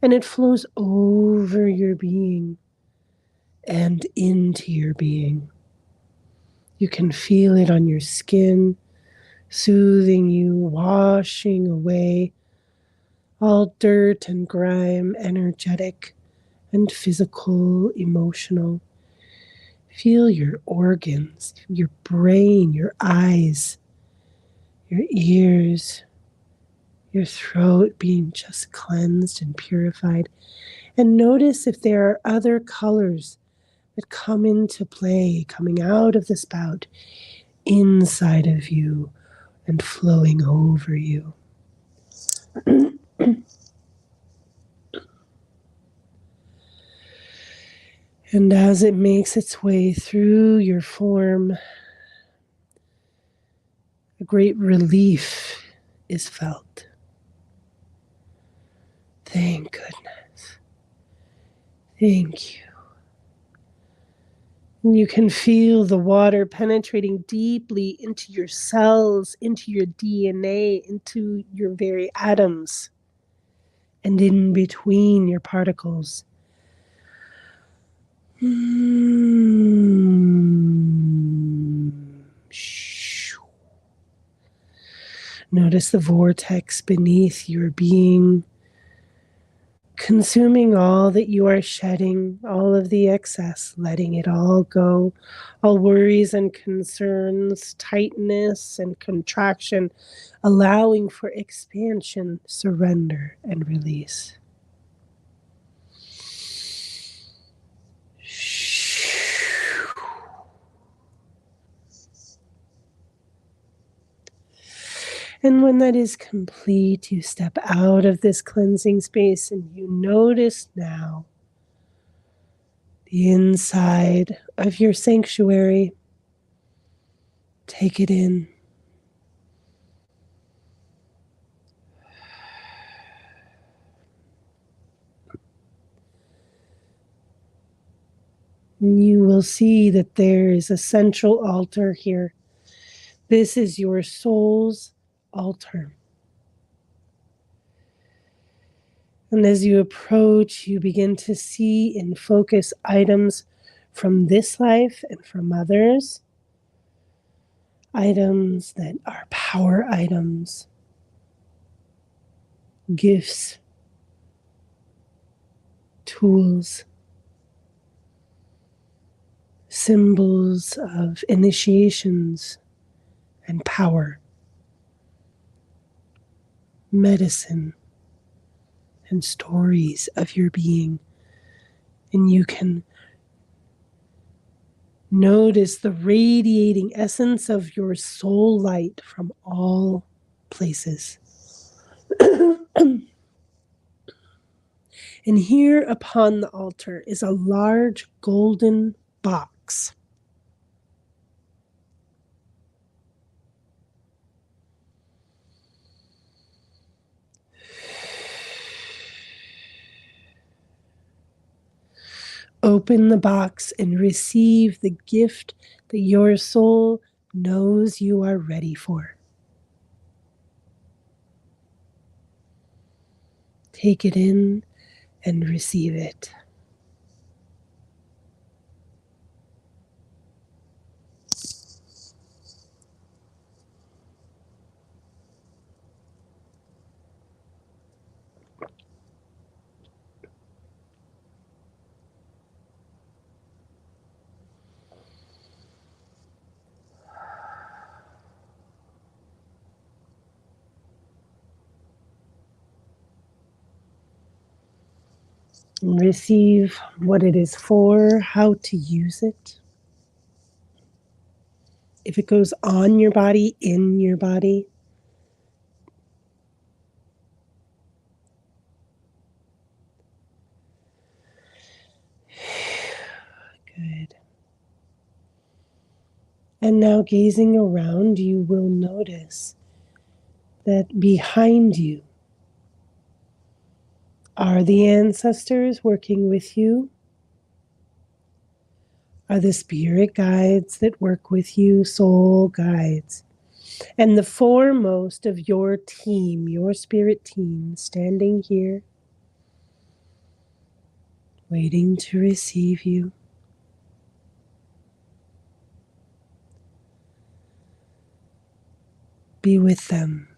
and it flows over your being and into your being. You can feel it on your skin, soothing you, washing away all dirt and grime, energetic and physical, emotional. Feel your organs, your brain, your eyes, your ears, your throat being just cleansed and purified. And notice if there are other colors that come into play, coming out of the spout, inside of you and flowing over you. And as it makes its way through your form, a great relief is felt. Thank goodness. Thank you. And you can feel the water penetrating deeply into your cells, into your DNA, into your very atoms, and in between your particles. Notice the vortex beneath your being, consuming all that you are shedding, all of the excess, letting it all go, all worries and concerns, tightness and contraction, allowing for expansion, surrender, and release. And when that is complete, you step out of this cleansing space and you notice now the inside of your sanctuary. Take it in. And you will see that there is a central altar here. This is your soul's altar. And as you approach, you begin to see and focus items from this life and from others. Items that are power items, gifts, tools, symbols of initiations and power, medicine, and stories of your being. And you can notice the radiating essence of your soul light from all places. And here upon the altar is a large golden box. Open the box and receive the gift that your soul knows you are ready for. Take it in and receive it. Receive what it is for, how to use it. If it goes on your body, in your body. Good. And now gazing around, you will notice that behind you are the ancestors working with you, are the spirit guides that work with you, soul guides. And the foremost of your team, your spirit team, standing here, waiting to receive you. Be with them.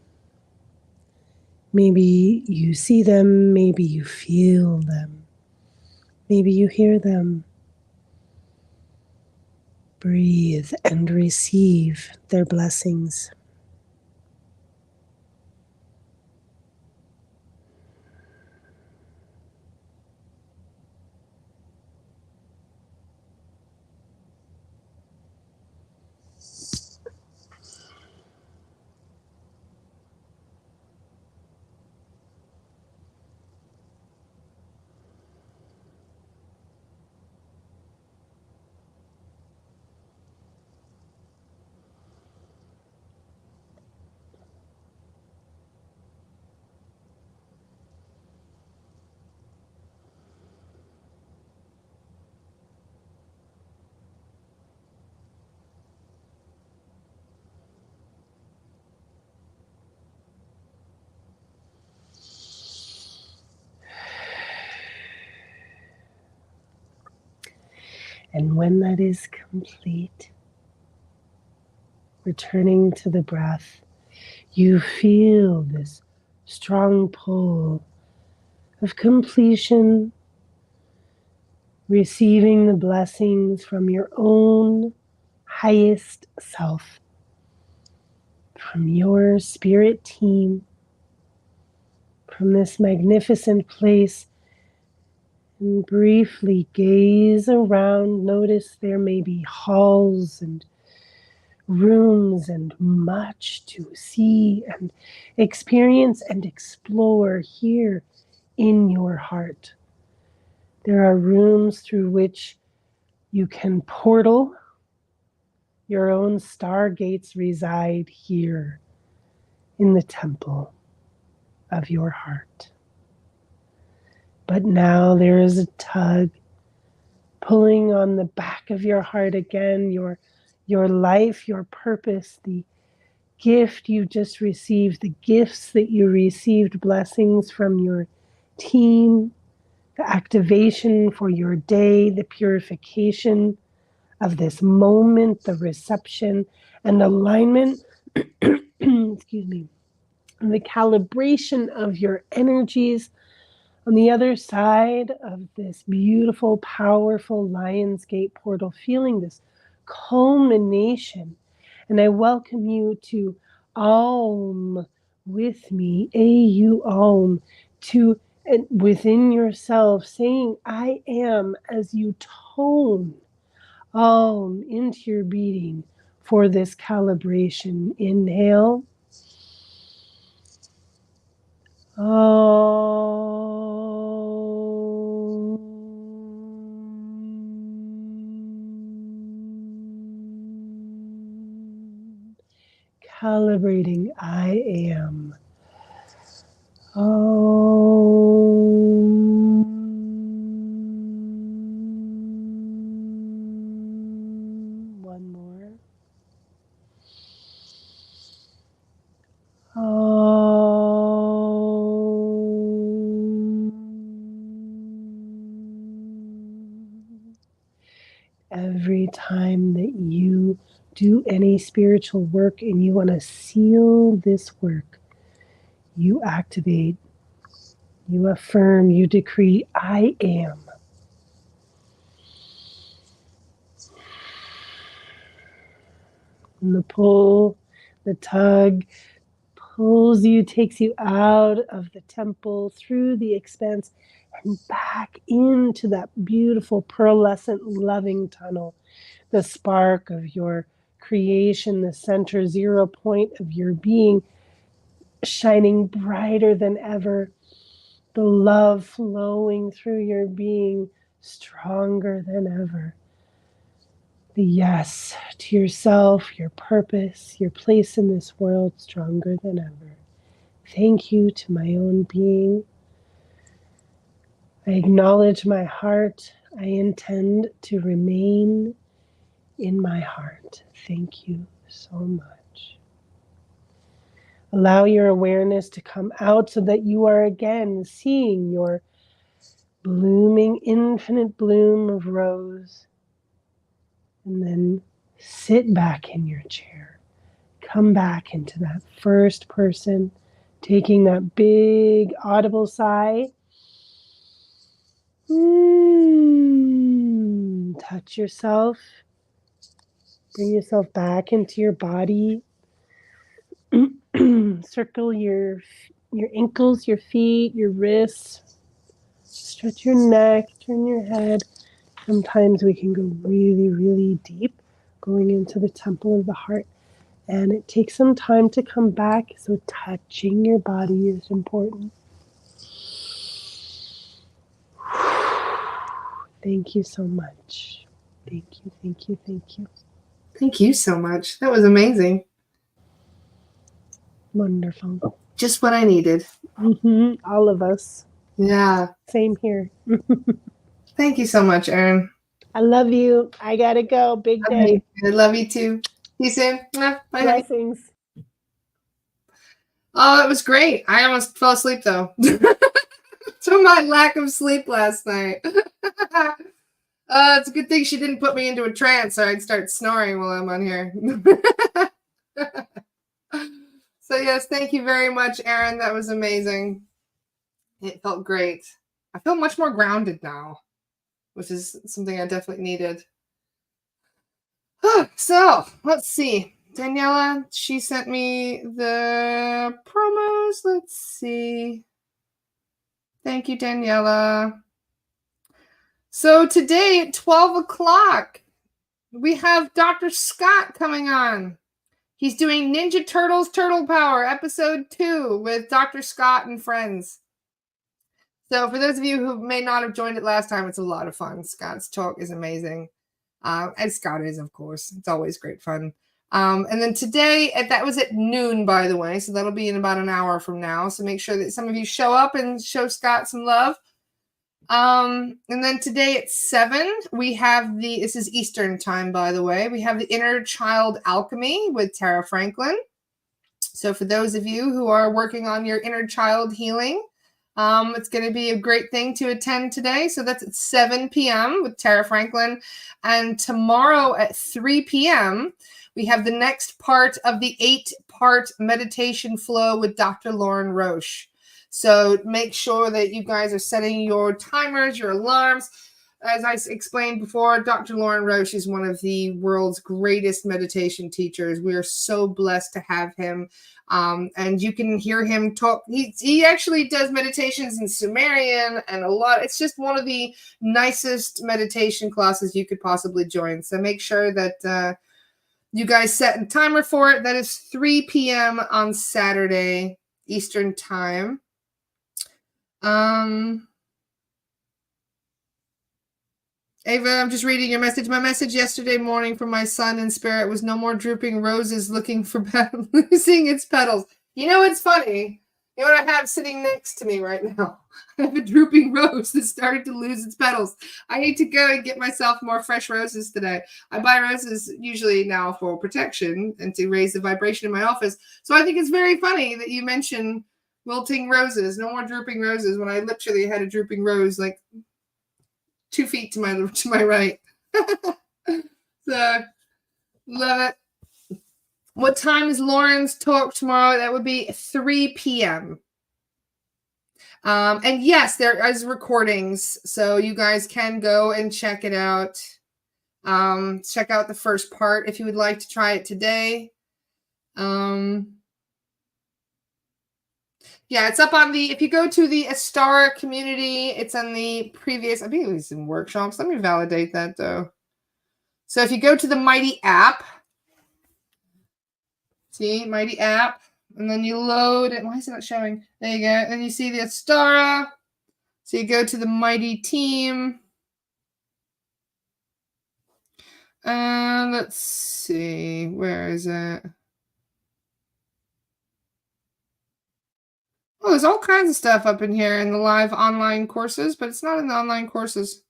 Maybe you see them, maybe you feel them, maybe you hear them. Breathe and receive their blessings. And when that is complete, returning to the breath, you feel this strong pull of completion, receiving the blessings from your own highest self, from your spirit team, from this magnificent place. And briefly gaze around. Notice there may be halls and rooms and much to see and experience and explore here in your heart. There are rooms through which you can portal. Your own stargates reside here in the temple of your heart. But now there is a tug pulling on the back of your heart again, your life, your purpose, the gift you just received, the gifts that you received, blessings from your team, the activation for your day, the purification of this moment, the reception and alignment, excuse me, and the calibration of your energies on the other side of this beautiful, powerful Lionsgate portal, feeling this culmination. And I welcome you to Aum with me, A-U Aum, to within yourself, saying I am as you tone Aum into your beating for this calibration. Inhale. Calibrating I am. One more. Every time that you do any spiritual work and you want to seal this work, you activate, you affirm, you decree, I am. And the pull, the tug pulls you, takes you out of the temple, through the expanse, and back into that beautiful pearlescent loving tunnel, the spark of your creation, the center 0 point of your being, shining brighter than ever, the love flowing through your being, stronger than ever. The yes to yourself, your purpose, your place in this world, stronger than ever. Thank you to my own being. I acknowledge my heart. I intend to remain in my heart. Thank you so much. Allow your awareness to come out so that you are again seeing your blooming infinite bloom of rose. And then sit back in your chair. Come back into that first person, taking that big audible sigh. Touch yourself. Bring yourself back into your body. Circle your ankles, your feet, your wrists. Stretch your neck, turn your head. Sometimes we can go really, really deep, going into the temple of the heart. And it takes some time to come back, so touching your body is important. Thank you so much. Thank you, thank you, thank you. Thank you so much. That was amazing. Wonderful. Just what I needed. All of us. Yeah. Same here. Thank you so much, Erin. I love you. I gotta go. Big day. I love you too. See you soon. Bye. Blessings. Oh, it was great. I almost fell asleep though. To my lack of sleep last night. It's a good thing she didn't put me into a trance or I'd start snoring while I'm on here. So yes, thank you very much, Erin. That was amazing. It felt great. I feel much more grounded now, which is something I definitely needed. So let's see. Daniela, she sent me the promos. Let's see. Thank you, Daniela. So today at 12 o'clock, we have Dr. Scott coming on. He's doing Ninja Turtles Turtle Power, episode 2 with Dr. Scott and friends. So for those of you who may not have joined it last time, it's a lot of fun. Scott's talk is amazing. And Scott is, of course. It's always great fun. And then today, that was at noon, by the way. So that'll be in about an hour from now. So make sure that some of you show up and show Scott some love. And then today at 7, we have this is Eastern time, by the way. We have the Inner Child Alchemy with Tara Franklin. So for those of you who are working on your inner child healing, it's going to be a great thing to attend today. So that's at 7 p.m. with Tara Franklin. And tomorrow at 3 p.m., we have the next part of the 8-part meditation flow with Dr. Lauren Roche. So make sure that you guys are setting your timers, your alarms. As I explained before, Dr. Lauren Roche is one of the world's greatest meditation teachers. We are so blessed to have him. And you can hear him talk. He actually does meditations in Sumerian and a lot. It's just one of the nicest meditation classes you could possibly join. So make sure that you guys set a timer for it. That is 3 p.m. on Saturday, Eastern time. Ava, I'm just reading your message. My message yesterday morning from my son in spirit was no more drooping roses looking for losing its petals. You know, it's funny. You know what I have sitting next to me right now? I have a drooping rose that started to lose its petals. I need to go and get myself more fresh roses today. I buy roses usually now for protection and to raise the vibration in my office. So I think it's very funny that you mention wilting roses, no more drooping roses, when I literally had a drooping rose like 2 feet to my right. So love it. What time is Lauren's talk tomorrow? That would be 3 p.m. And yes, there is recordings, so you guys can go and check it out. Check out the first part if you would like to try it today. Yeah, it's up on if you go to the Astara community, it's on the previous, I think it was in workshops. Let me validate that though. So if you go to the Mighty app, see, Mighty app, and then you load it. Why is it not showing? There you go. And you see the Astara. So you go to the Mighty team. And let's see, where is it? Oh, there's all kinds of stuff up in here in the live online courses, but it's not in the online courses.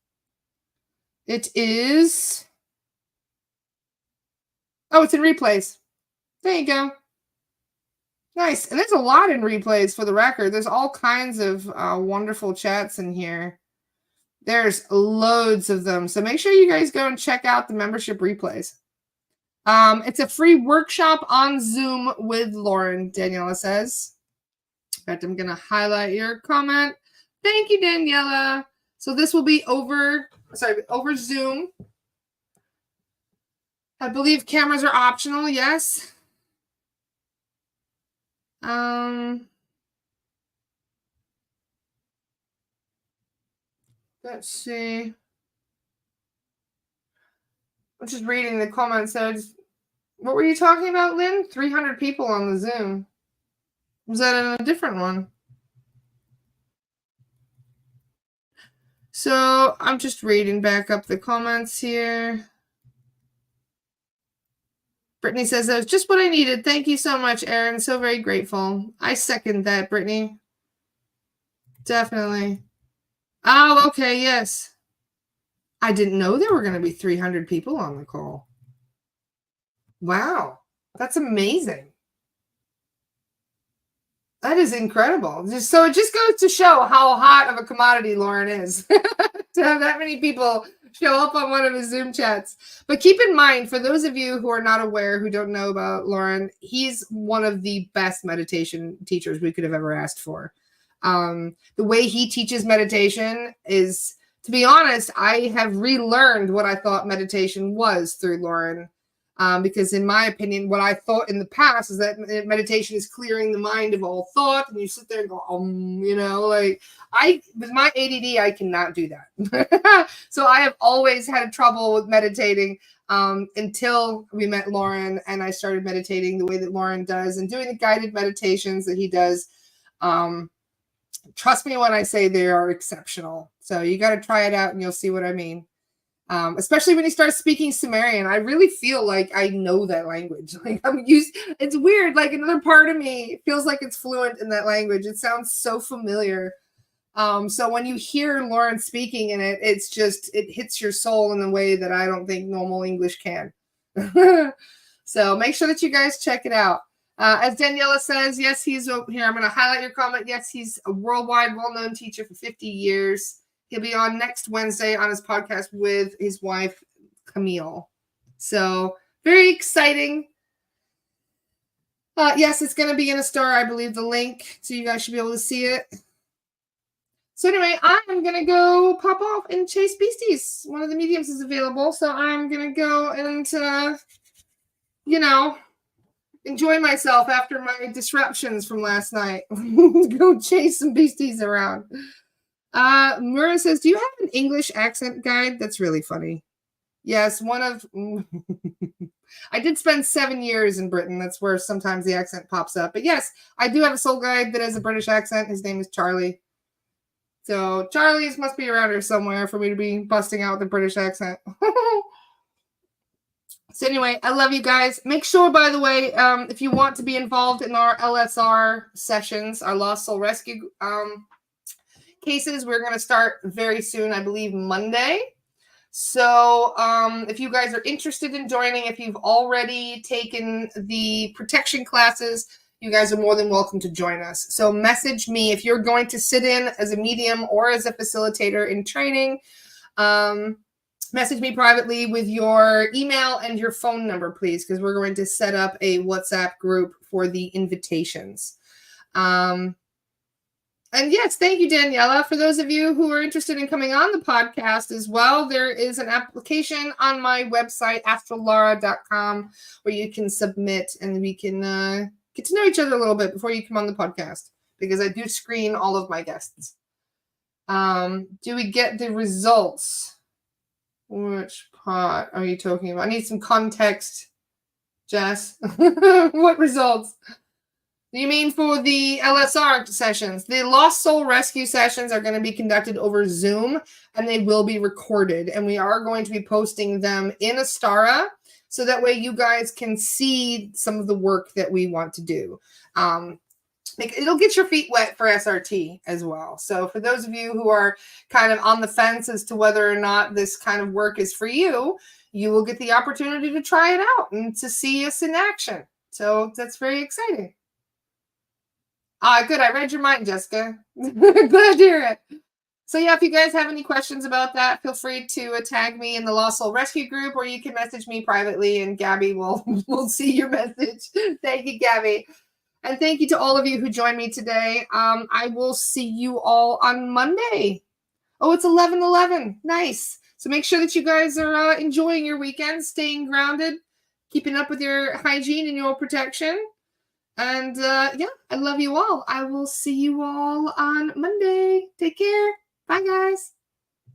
It is. Oh, it's in replays. There you go. Nice. And there's a lot in replays for the record. There's all kinds of wonderful chats in here. There's loads of them. So make sure you guys go and check out the membership replays. It's a free workshop on Zoom with Lauren, Daniela says. In fact, I'm going to highlight your comment. Thank you, Daniela. So this will be over Zoom. I believe cameras are optional, yes. Let's see. I'm just reading the comments. What were you talking about, Lynn? 300 people on the Zoom. Was that in a different one? So I'm just reading back up the comments here. Brittany says, that was just what I needed. Thank you so much, Erin. So very grateful. I second that, Brittany. Definitely. Oh, okay, yes. I didn't know there were going to be 300 people on the call. Wow. That's amazing. That is incredible. So it just goes to show how hot of a commodity Lauren is. To have that many people show up on one of his Zoom chats. But keep in mind, for those of you who are not aware, who don't know about Lauren, he's one of the best meditation teachers we could have ever asked for. The way he teaches meditation is, to be honest, I have relearned what I thought meditation was through Lauren. Because in my opinion, what I thought in the past is that meditation is clearing the mind of all thought, and you sit there and go, you know, like with my ADD, I cannot do that. So I have always had trouble with meditating until we met Lauren, and I started meditating the way that Lauren does and doing the guided meditations that he does. Trust me when I say they are exceptional. So you got to try it out and you'll see what I mean. Especially when he starts speaking Sumerian, I really feel like I know that language. Like it's weird. Like another part of me feels like it's fluent in that language. It sounds so familiar. So when you hear Lauren speaking in it, it hits your soul in a way that I don't think normal English can. So make sure that you guys check it out. As Daniela says, yes, he's over here. I'm going to highlight your comment. Yes, he's a worldwide well-known teacher for 50 years. He'll be on next Wednesday on his podcast with his wife, Camille. So very exciting. Yes, it's going to be in a store, I believe, the link. So you guys should be able to see it. So anyway, I'm going to go pop off and chase beasties. One of the mediums is available. So I'm going to go and, enjoy myself after my disruptions from last night. Go chase some beasties around. Mura says, do you have an English accent guide? That's really funny. Yes, I did spend 7 years in Britain. That's where sometimes the accent pops up. But yes, I do have a soul guide that has a British accent. His name is Charlie. So Charlie's must be around here somewhere for me to be busting out with a British accent. So anyway, I love you guys. Make sure, by the way, if you want to be involved in our LSR sessions, our Lost Soul Rescue cases, we're going to start very soon, I believe Monday. So if you guys are interested in joining, if you've already taken the protection classes, you guys are more than welcome to join us. So message me if you're going to sit in as a medium or as a facilitator in training. Message me privately with your email and your phone number, please, because we're going to set up a WhatsApp group for the invitations. And yes, thank you, Daniela. For those of you who are interested in coming on the podcast as well, there is an application on my website, astralara.com, where you can submit and we can get to know each other a little bit before you come on the podcast, because I do screen all of my guests. Do we get the results? Which part are you talking about? I need some context, Jess. What results? You mean for the LSR sessions? The Lost Soul Rescue sessions are going to be conducted over Zoom, and they will be recorded. And we are going to be posting them in Astara, so that way you guys can see some of the work that we want to do. It'll get your feet wet for SRT as well. So for those of you who are kind of on the fence as to whether or not this kind of work is for you, you will get the opportunity to try it out and to see us in action. So that's very exciting. Good. I read your mind, Jessica. Glad to hear it. So yeah, if you guys have any questions about that, feel free to tag me in the Lost Soul Rescue group, or you can message me privately, and Gabby will see your message. Thank you, Gabby. And thank you to all of you who joined me today. I will see you all on Monday. Oh, it's 11/11. Nice. So make sure that you guys are enjoying your weekend, staying grounded, keeping up with your hygiene and your protection. And yeah, I love you all. I will see you all on Monday. Take care. Bye, guys.